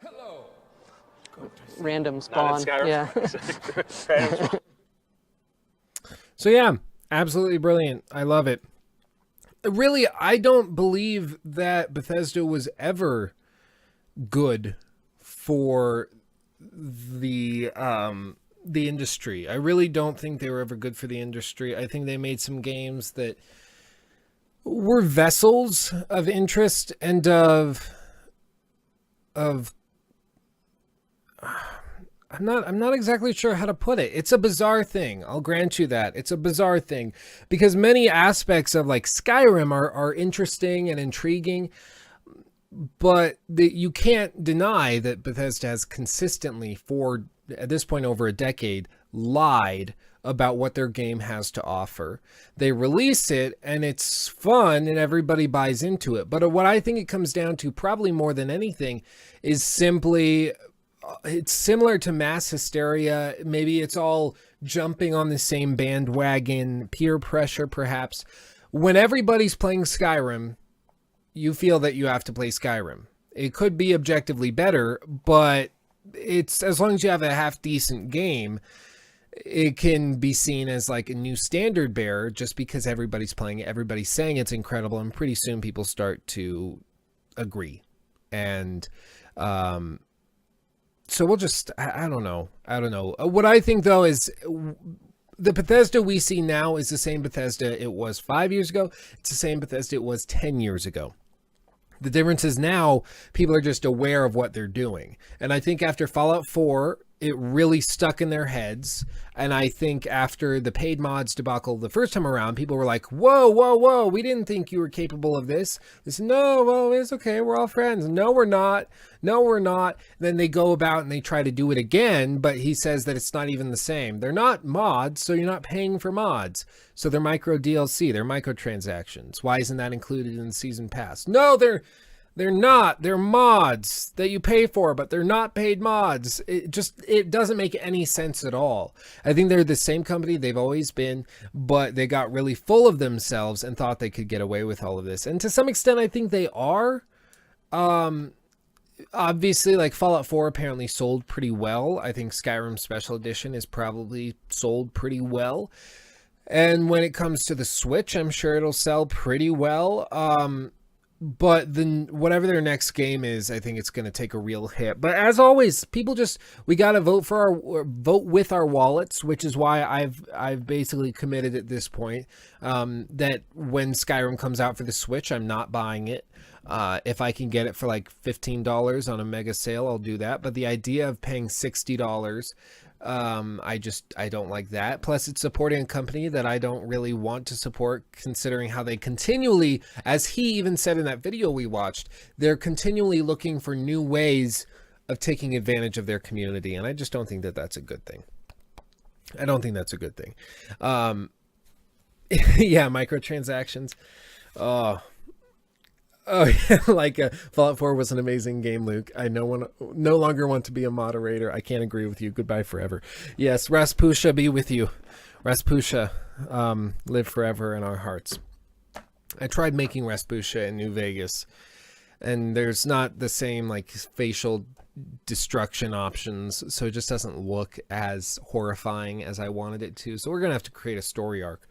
Hello. Random spawn. Yeah. So yeah, absolutely brilliant. I love it. Really, I don't believe that Bethesda was ever good for the the industry. I really don't think they were ever good for the industry. I think they made some games that were vessels of interest and of I'm not exactly sure how to put it. It's a bizarre thing. I'll grant you that. It's a bizarre thing because many aspects of like Skyrim are interesting and intriguing, but you can't deny that Bethesda has consistently for at this point over a decade lied about what their game has to offer. They release it and it's fun and everybody buys into it. But what I think it comes down to probably more than anything is simply it's similar to mass hysteria. Maybe it's all jumping on the same bandwagon, peer pressure perhaps. When everybody's playing Skyrim, you feel that you have to play Skyrim. It could be objectively better, but it's as long as you have a half decent game, it can be seen as like a new standard bearer just because everybody's playing it, everybody's saying it's incredible, and pretty soon people start to agree. And so we'll just, I don't know. What I think though is the Bethesda we see now is the same Bethesda it was 5 years ago. It's the same Bethesda it was 10 years ago. The difference is now people are just aware of what they're doing. And I think after Fallout 4, it really stuck in their heads. And I think after the paid mods debacle the first time around, people were like, whoa, we didn't think you were capable of this. They said, no, well, it's okay. We're all friends. No, we're not. Then they go about and they try to do it again. But he says that it's not even the same. They're not mods, so you're not paying for mods. So they're micro DLC. They're microtransactions. Why isn't that included in the season pass? No, they're not. They're mods that you pay for, but they're not paid mods. It doesn't make any sense at all. I think they're the same company they've always been, but they got really full of themselves and thought they could get away with all of this. And to some extent, I think they are. Obviously, like Fallout 4 apparently sold pretty well. I think Skyrim Special Edition is probably sold pretty well. And when it comes to the Switch, I'm sure it'll sell pretty well. But then whatever their next game is, I think it's going to take a real hit. But as always, we got to vote with our wallets, which is why I've basically committed at this point that when Skyrim comes out for the Switch, I'm not buying it. If I can get it for like $15 on a mega sale, I'll do that. But the idea of paying $60, I don't like that. Plus it's supporting a company that I don't really want to support, considering how they continually, as he even said in that video we watched, they're continually looking for new ways of taking advantage of their community. And I just don't think that that's a good thing. I don't think that's a good thing. Yeah, microtransactions. Oh, yeah, like Fallout 4 was an amazing game, Luke. I no longer want to be a moderator. I can't agree with you. Goodbye forever. Yes, Raspusha be with you. Raspusha, live forever in our hearts. I tried making Raspusha in New Vegas, and there's not the same like facial destruction options, so it just doesn't look as horrifying as I wanted it to. So we're gonna have to create a story arc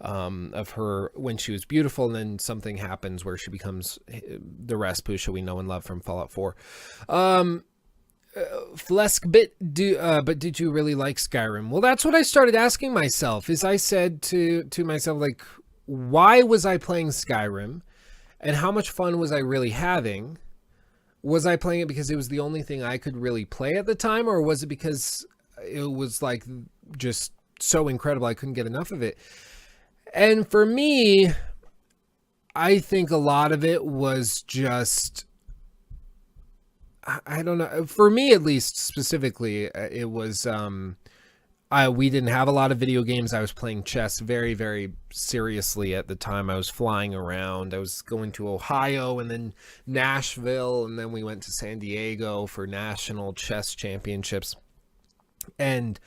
of her when she was beautiful, and then something happens where she becomes the Raspusha we know and love from Fallout 4. Fleskbit, but did you really like Skyrim? Well, that's what I started asking myself. Is I said to myself, like, why was I playing Skyrim, and how much fun was I really having? Was I playing it because it was the only thing I could really play at the time, or was it because it was like just so incredible I couldn't get enough of it? And for me, I think a lot of it was just, I don't know. For me, at least specifically, it was, we didn't have a lot of video games. I was playing chess very, very seriously at the time. I was flying around. I was going to Ohio and then Nashville, and then we went to San Diego for national chess championships. And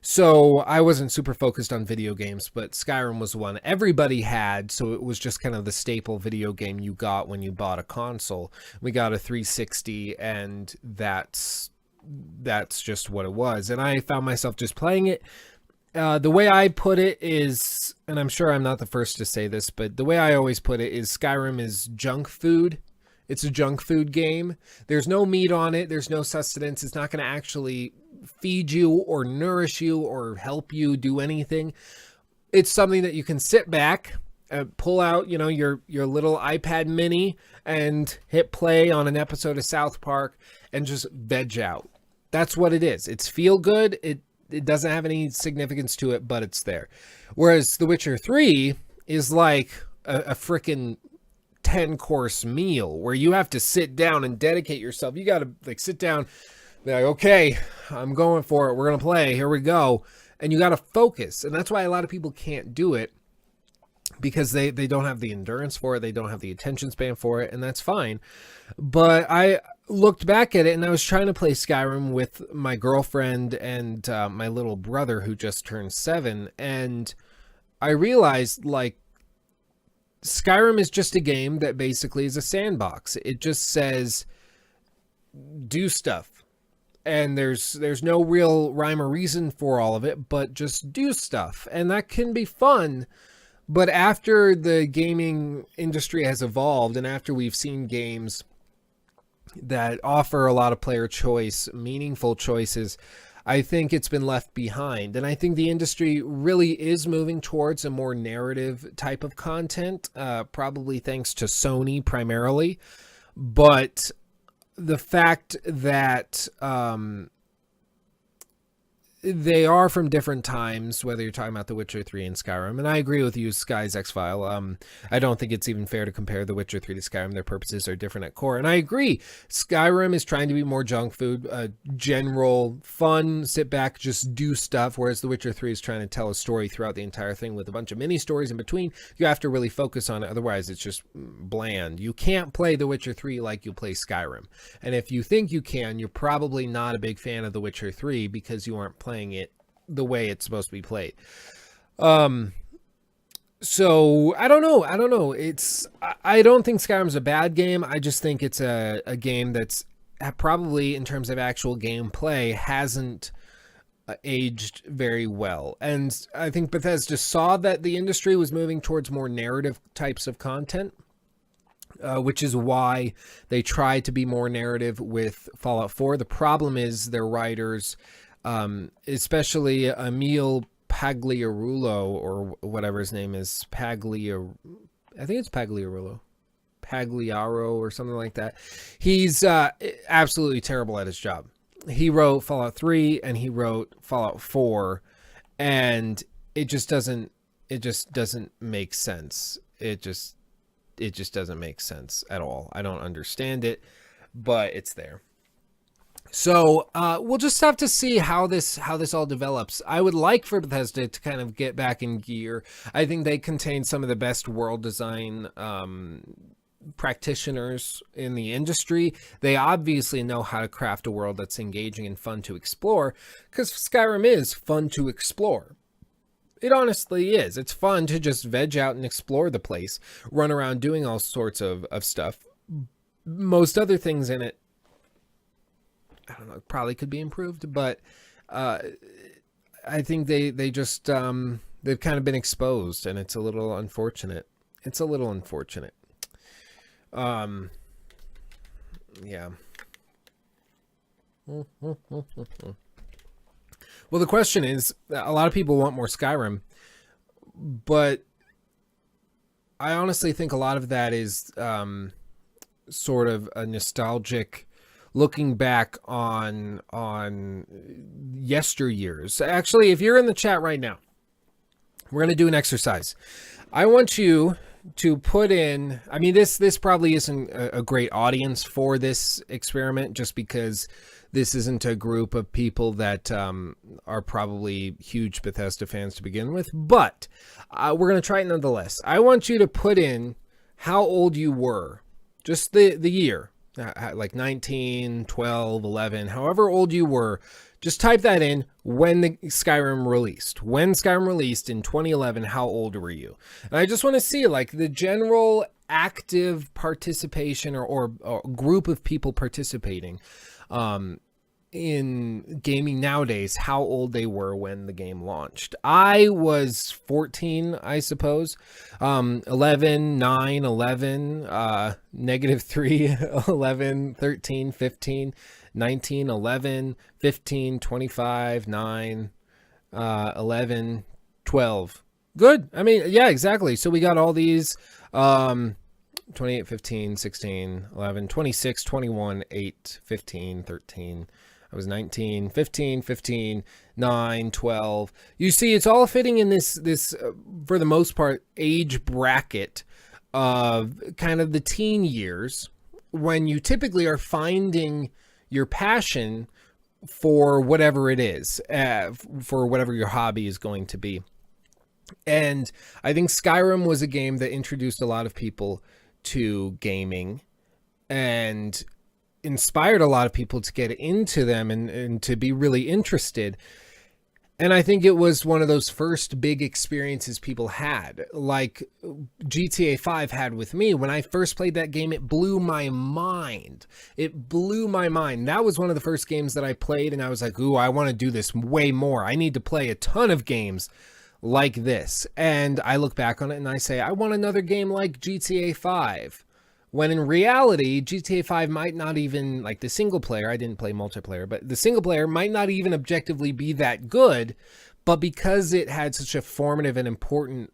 so I wasn't super focused on video games, but Skyrim was one everybody had, so it was just kind of the staple video game you got when you bought a console. We got a 360, and that's just what it was. And I found myself just playing it. The way I put it is, and I'm sure I'm not the first to say this, but the way I always put it is Skyrim is junk food. It's a junk food game. There's no meat on it. There's no sustenance. It's not going to actually feed you or nourish you or help you do anything. It's something that you can sit back, pull out, your little iPad mini and hit play on an episode of South Park and just veg out. That's what it is. It's feel good. It doesn't have any significance to it, but it's there. Whereas The Witcher 3 is like a freaking 10-course meal where you have to sit down and dedicate yourself. You got to like sit down, be like, okay, I'm going for it. We're going to play. Here we go. And you got to focus. And that's why a lot of people can't do it, because they don't have the endurance for it. They don't have the attention span for it. And that's fine. But I looked back at it and I was trying to play Skyrim with my girlfriend and my little brother who just turned 7. And I realized like Skyrim is just a game that basically is a sandbox. It just says, do stuff. And there's no real rhyme or reason for all of it, but just do stuff. And that can be fun. But after the gaming industry has evolved and after we've seen games that offer a lot of player choice, meaningful choices, I think it's been left behind. And I think the industry really is moving towards a more narrative type of content, probably thanks to Sony primarily. But the fact that they are from different times, whether you're talking about The Witcher 3 and Skyrim, and I agree with you, Sky's X-File. I don't think it's even fair to compare The Witcher 3 to Skyrim. Their purposes are different at core. And I agree, Skyrim is trying to be more junk food, general, fun, sit back, just do stuff, whereas The Witcher 3 is trying to tell a story throughout the entire thing with a bunch of mini stories in between. You have to really focus on it, otherwise it's just bland. You can't play The Witcher 3 like you play Skyrim. And if you think you can, you're probably not a big fan of The Witcher 3 because you aren't playing it the way it's supposed to be played. So I don't know. I don't think Skyrim's a bad game. I just think it's a game that's probably, in terms of actual gameplay, hasn't aged very well. And I think Bethesda saw that the industry was moving towards more narrative types of content, which is why they tried to be more narrative with Fallout 4. The problem is their writers, especially Emil Pagliarulo, or whatever his name is, I think it's Pagliarulo, Pagliaro or something like that. He's absolutely terrible at his job. He wrote Fallout 3 and he wrote Fallout 4, and it just doesn't make sense. It just doesn't make sense at all. I don't understand it, but it's there. So we'll just have to see how this all develops. I would like for Bethesda to kind of get back in gear. I think they contain some of the best world design practitioners in the industry. They obviously know how to craft a world that's engaging and fun to explore, because Skyrim is fun to explore. It honestly is. It's fun to just veg out and explore the place, run around doing all sorts of stuff. Most other things in it, I don't know, probably could be improved, but I think they just they've kind of been exposed, and it's a little unfortunate. Yeah. Well, the question is, a lot of people want more Skyrim, but I honestly think a lot of that is sort of a nostalgic looking back on yesteryears. Actually, if you're in the chat right now, we're going to do an exercise. I want you to put in, I mean, this probably isn't a great audience for this experiment, just because this isn't a group of people that are probably huge Bethesda fans to begin with, but we're going to try it nonetheless. I want you to put in how old you were, just the year, like 19, 12, 11, however old you were. Just type that in when the Skyrim released. When Skyrim released in 2011, how old were you? And I just want to see like the general active participation or group of people participating in gaming nowadays, how old they were when the game launched. I was 14, I suppose. 11, 9, 11, -3, 11, 13, 15. 19, 11, 15, 25, 9, 11, 12. Good. I mean, yeah, exactly. So we got all these 28, 15, 16, 11, 26, 21, 8, 15, 13. I was 19, 15, 15, 9, 12. You see, it's all fitting in this for the most part, age bracket of kind of the teen years when you typically are finding your passion for whatever it is, for whatever your hobby is going to be. And I think Skyrim was a game that introduced a lot of people to gaming and inspired a lot of people to get into them and to be really interested. And I think it was one of those first big experiences people had, like GTA 5 had with me. When I first played that game, it blew my mind. It blew my mind. That was one of the first games that I played, and I was like, ooh, I want to do this way more. I need to play a ton of games like this. And I look back on it and I say, I want another game like GTA 5. When in reality, GTA 5 might not even, like the single player, I didn't play multiplayer, but the single player might not even objectively be that good, but because it had such a formative and important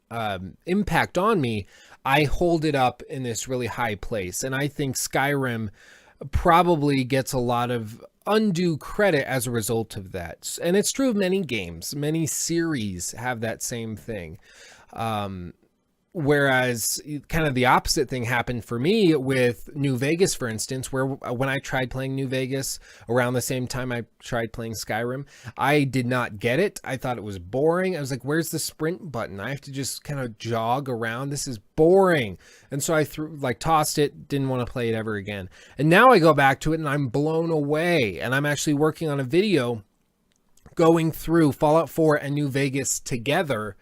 impact on me, I hold it up in this really high place. And I think Skyrim probably gets a lot of undue credit as a result of that. And it's true of many games. Many series have that same thing. Whereas kind of the opposite thing happened for me with New Vegas, for instance, where when I tried playing New Vegas around the same time I tried playing Skyrim, I did not get it. I thought it was boring. I was like, where's the sprint button? I have to just kind of jog around. This is boring. And so I tossed it, didn't want to play it ever again. And now I go back to it and I'm blown away. And I'm actually working on a video going through Fallout 4 and New Vegas together,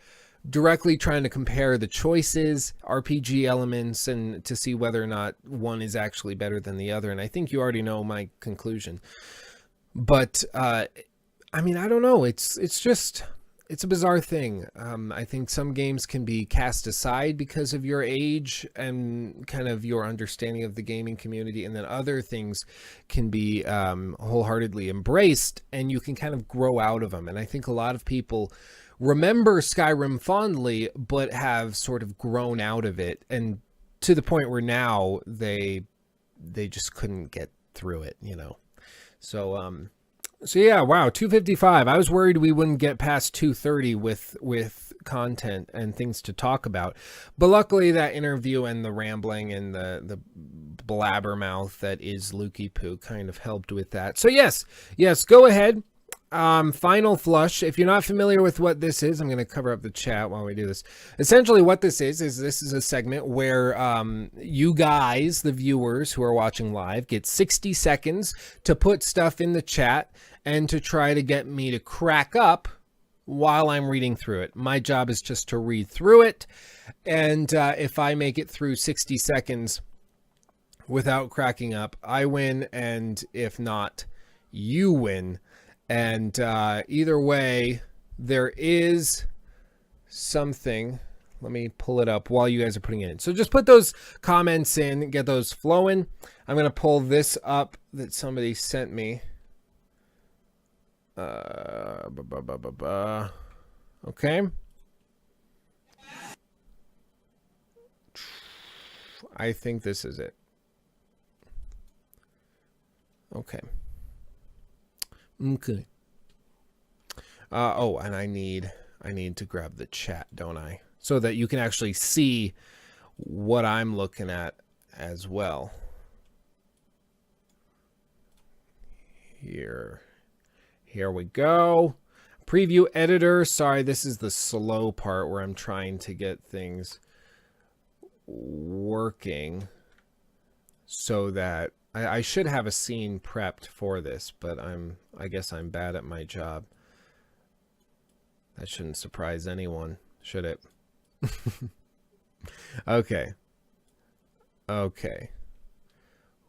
directly trying to compare the choices, RPG elements, and to see whether or not one is actually better than the other. And I think you already know my conclusion. But, I mean, I don't know. It's a bizarre thing. I think some games can be cast aside because of your age and kind of your understanding of the gaming community. And then other things can be wholeheartedly embraced and you can kind of grow out of them. And I think a lot of people remember Skyrim fondly, but have sort of grown out of it, and to the point where now they just couldn't get through it, you know. So yeah, wow, 255. I was worried we wouldn't get past 230 with content and things to talk about, but luckily that interview and the rambling and the blabbermouth that is Lukey Poo kind of helped with that. So yes, go ahead. Final flush. If you're not familiar with what this is, I'm going to cover up the chat while we do this. Essentially what this is a segment where you guys, the viewers who are watching live, get 60 seconds to put stuff in the chat and to try to get me to crack up while I'm reading through it. My job is just to read through it, and if I make it through 60 seconds without cracking up, I win, and if not, you win. And either way, there is something. Let me pull it up while you guys are putting it in. So just put those comments in, get those flowing. I'm going to pull this up that somebody sent me. Okay. I think this is it. Okay. Okay. Oh, and I need to grab the chat, don't I? So that you can actually see what I'm looking at as well. Here we go. Preview editor. Sorry, this is the slow part where I'm trying to get things working so that I should have a scene prepped for this, but I guess I'm bad at my job. That shouldn't surprise anyone, should it? Okay.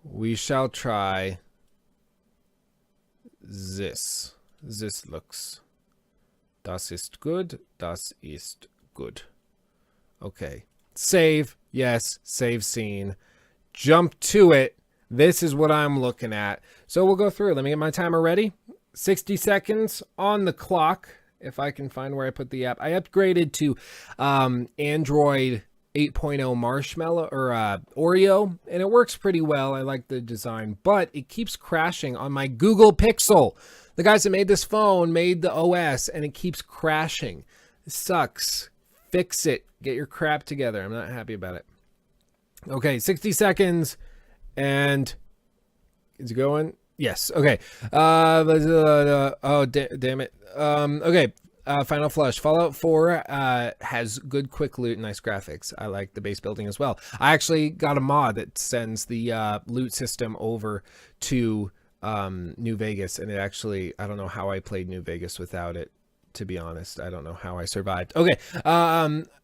We shall try this. This looks. Das ist good. Das ist good. Okay. Save. Yes. Save scene. Jump to it. This is what I'm looking at. So we'll go through. Let me get my timer ready. 60 seconds on the clock. If I can find where I put the app. I upgraded to Android 8.0 Marshmallow or Oreo, and it works pretty well. I like the design, but it keeps crashing on my Google Pixel. The guys that made this phone made the OS, and it keeps crashing. It sucks. Fix it. Get your crap together. I'm not happy about it. Okay, 60 seconds. And is it going? Yes. Okay. Oh, damn it. Okay. Final Flush. Fallout 4 has good quick loot and nice graphics. I like the base building as well. I actually got a mod that sends the loot system over to New Vegas, and it actually, I don't know how I played New Vegas without it, to be honest. I don't know how I survived. Okay.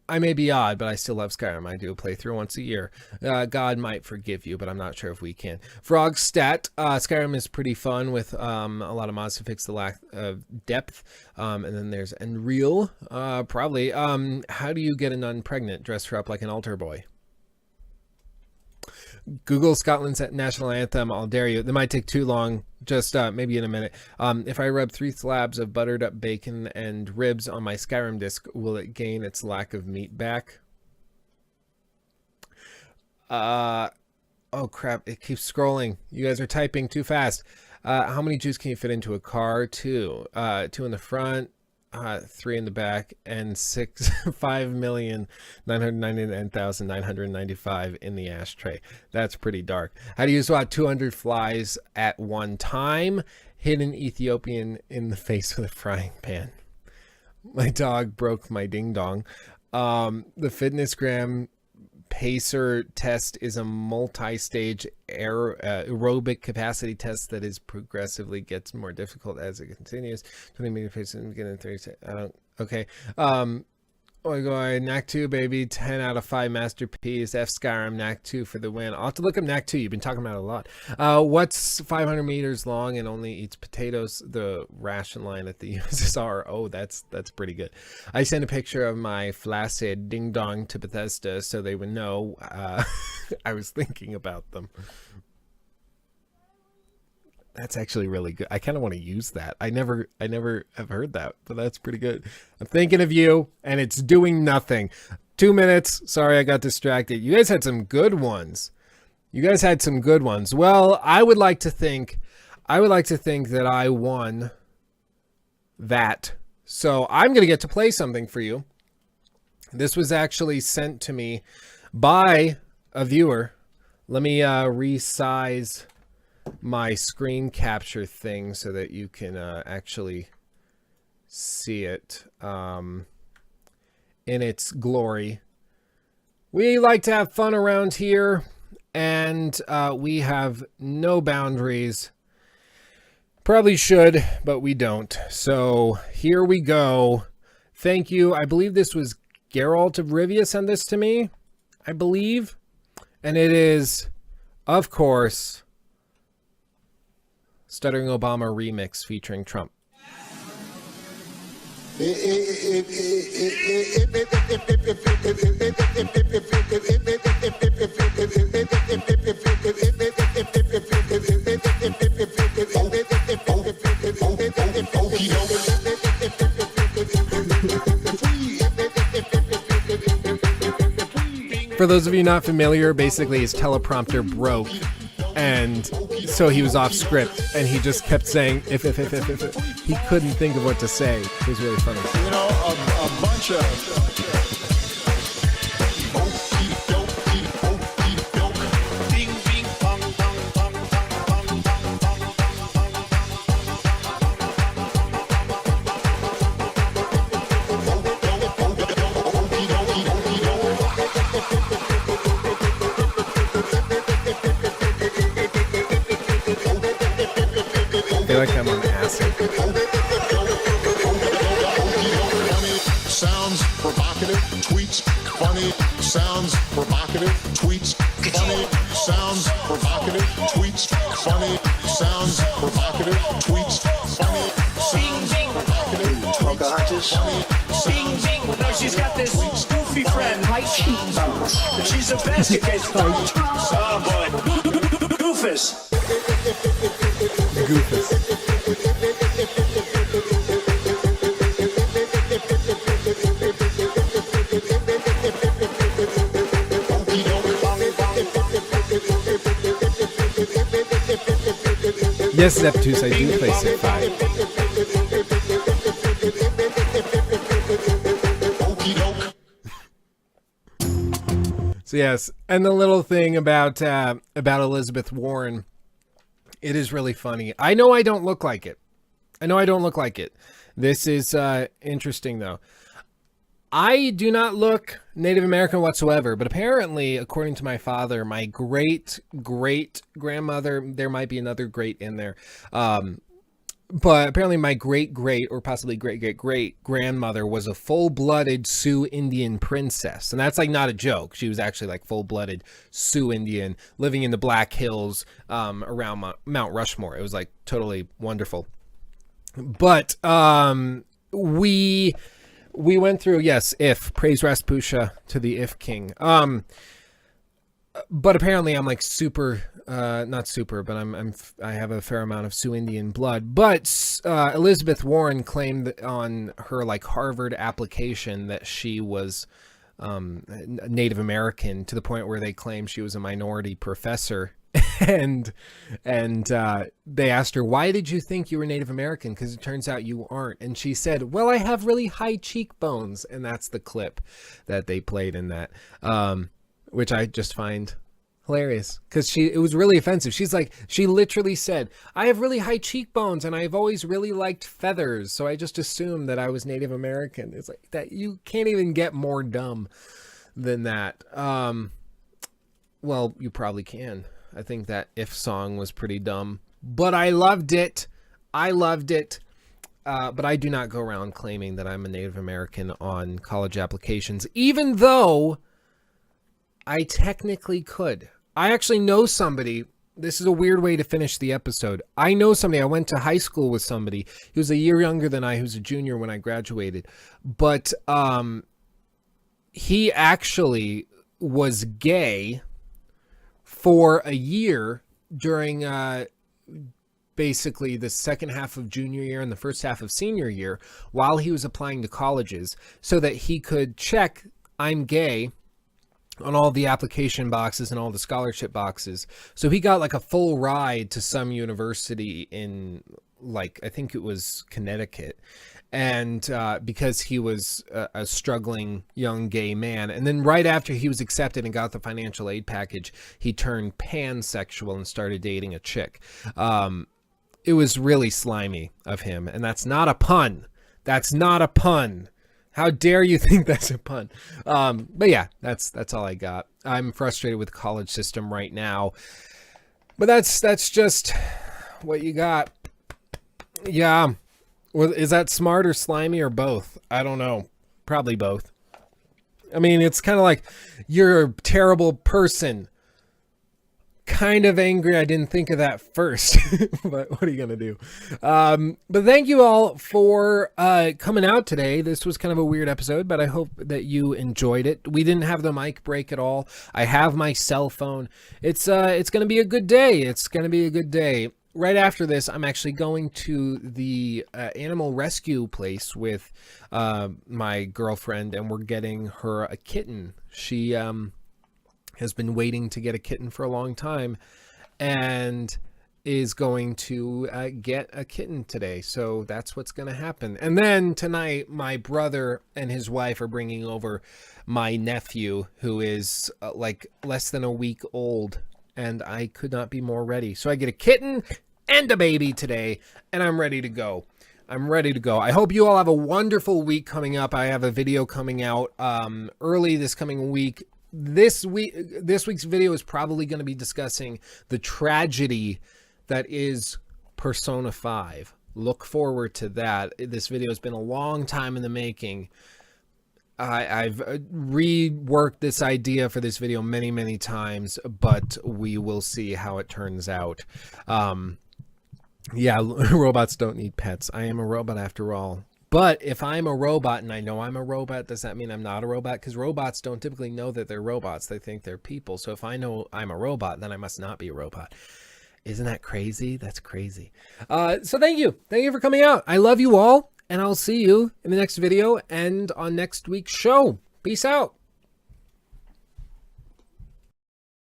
I may be odd, but I still love Skyrim. I do a playthrough once a year. God might forgive you, but I'm not sure if we can. Frog Stat. Skyrim is pretty fun with a lot of mods to fix the lack of depth. And then there's Unreal. Probably. How do you get a nun pregnant? Dress her up like an altar boy. Google Scotland's national anthem. I'll dare you. That might take too long. Just maybe in a minute. If I rub 3 slabs of buttered up bacon and ribs on my Skyrim disc, will it gain its lack of meat back? Oh crap! It keeps scrolling. You guys are typing too fast. How many Jews can you fit into a car? 2. 2 in the front. 3 in the back, and 5,999,995 in the ashtray. That's pretty dark. How do you swat 200 flies at one time? Hit an Ethiopian in the face with a frying pan. My dog broke my ding dong. The Fitnessgram pacer test is a multi-stage aerobic capacity test that is progressively gets more difficult as it continues. 20 minute pace and begin in 30 seconds. I don't. Okay. Oh, go ahead. Knack 2, baby. 10 out of 5 masterpiece. F Skyrim. Knack 2 for the win. I'll have to look up Knack 2. You've been talking about it a lot. What's 500 meters long and only eats potatoes? The ration line at the USSR. Oh, that's pretty good. I sent a picture of my flaccid ding dong to Bethesda so they would know I was thinking about them. That's actually really good. I kind of want to use that. I never have heard that, but that's pretty good. I'm thinking of you, and it's doing nothing. 2 minutes. Sorry, I got distracted. You guys had some good ones. Well, I would like to think that I won that. So I'm going to get to play something for you. This was actually sent to me by a viewer. Let me resize my screen capture thing so that you can actually see it in its glory. We like to have fun around here, and we have no boundaries. Probably should, but we don't. So here we go. Thank you. I believe this was Geralt of Rivia sent this to me, I believe. And it is, of course, Stuttering Obama remix featuring Trump. For those of you not familiar, basically his teleprompter broke, and so he was off script, and he just kept saying if. He couldn't think of what to say. It was really funny. You know, a bunch of I feel like I'm on acid. sounds provocative, tweets funny, sounds provocative, tweets funny, sounds provocative, tweets funny, sounds provocative, tweets funny, sounds provocative, Pocahontas. Bing, bing. No, she's got this goofy friend, Mike. She's a basket case. Oh, boy. Goofy Goofus. Yes, Zeptus, I do play Civ 5. So yes, and the little thing about Elizabeth Warren, it is really funny. I know I don't look like it. This is interesting though. I do not look Native American whatsoever, but apparently, according to my father, my great-great-grandmother, there might be another great in there, but apparently my great-great, or possibly great-great-great-grandmother was a full-blooded Sioux Indian princess, and that's like not a joke. She was actually like full-blooded Sioux Indian, living in the Black Hills around Mount Rushmore. It was like totally wonderful. But we went through, yes, If, praise Raspusha to the If King. But apparently I'm like super, not super, but I have a fair amount of Sioux Indian blood. But Elizabeth Warren claimed on her like Harvard application that she was Native American, to the point where they claimed she was a minority professor. And they asked her, why did you think you were Native American? Because it turns out you aren't. And she said, well, I have really high cheekbones. And that's the clip that they played in that, which I just find hilarious, because it was really offensive. She's like, she literally said, I have really high cheekbones and I've always really liked feathers, so I just assumed that I was Native American. It's like that. You can't even get more dumb than that. Well, you probably can. I think that If song was pretty dumb, but I loved it. But I do not go around claiming that I'm a Native American on college applications, even though I technically could. I actually know somebody. This is a weird way to finish the episode. I know somebody. I went to high school with somebody. He was a year younger than I, who's a junior when I graduated. But he actually was gay for a year during basically the second half of junior year and the first half of senior year, while he was applying to colleges, so that he could check I'm gay on all the application boxes and all the scholarship boxes. So he got like a full ride to some university in, like, I think it was Connecticut. And because he was a struggling young gay man. And then right after he was accepted and got the financial aid package, he turned pansexual and started dating a chick. It was really slimy of him. And that's not a pun. That's not a pun. How dare you think that's a pun? But yeah, that's all I got. I'm frustrated with the college system right now. But that's just what you got. Yeah. Well, is that smart or slimy or both? I don't know. Probably both. I mean, it's kind of like, you're a terrible person. Kind of angry I didn't think of that first. But what are you going to do? But thank you all for coming out today. This was kind of a weird episode, but I hope that you enjoyed it. We didn't have the mic break at all. I have my cell phone. It's going to be a good day. It's going to be a good day. Right after this, I'm actually going to the animal rescue place with my girlfriend, and we're getting her a kitten. She has been waiting to get a kitten for a long time and is going to get a kitten today. So that's what's going to happen. And then tonight, my brother and his wife are bringing over my nephew, who is like less than a week old. And I could not be more ready. So I get a kitten and a baby today, and I'm ready to go. I hope you all have a wonderful week coming up. I have a video coming out early this coming week. This week's video is probably going to be discussing the tragedy that is Persona 5. Look forward to that. This video has been a long time in the making. I've reworked this idea for this video many, many times, but we will see how it turns out. Yeah, robots don't need pets. I am a robot after all. But if I'm a robot and I know I'm a robot, does that mean I'm not a robot? Because robots don't typically know that they're robots. They think they're people. So if I know I'm a robot, then I must not be a robot. Isn't that crazy? That's crazy. So thank you. Thank you for coming out. I love you all, and I'll see you in the next video and on next week's show. Peace out.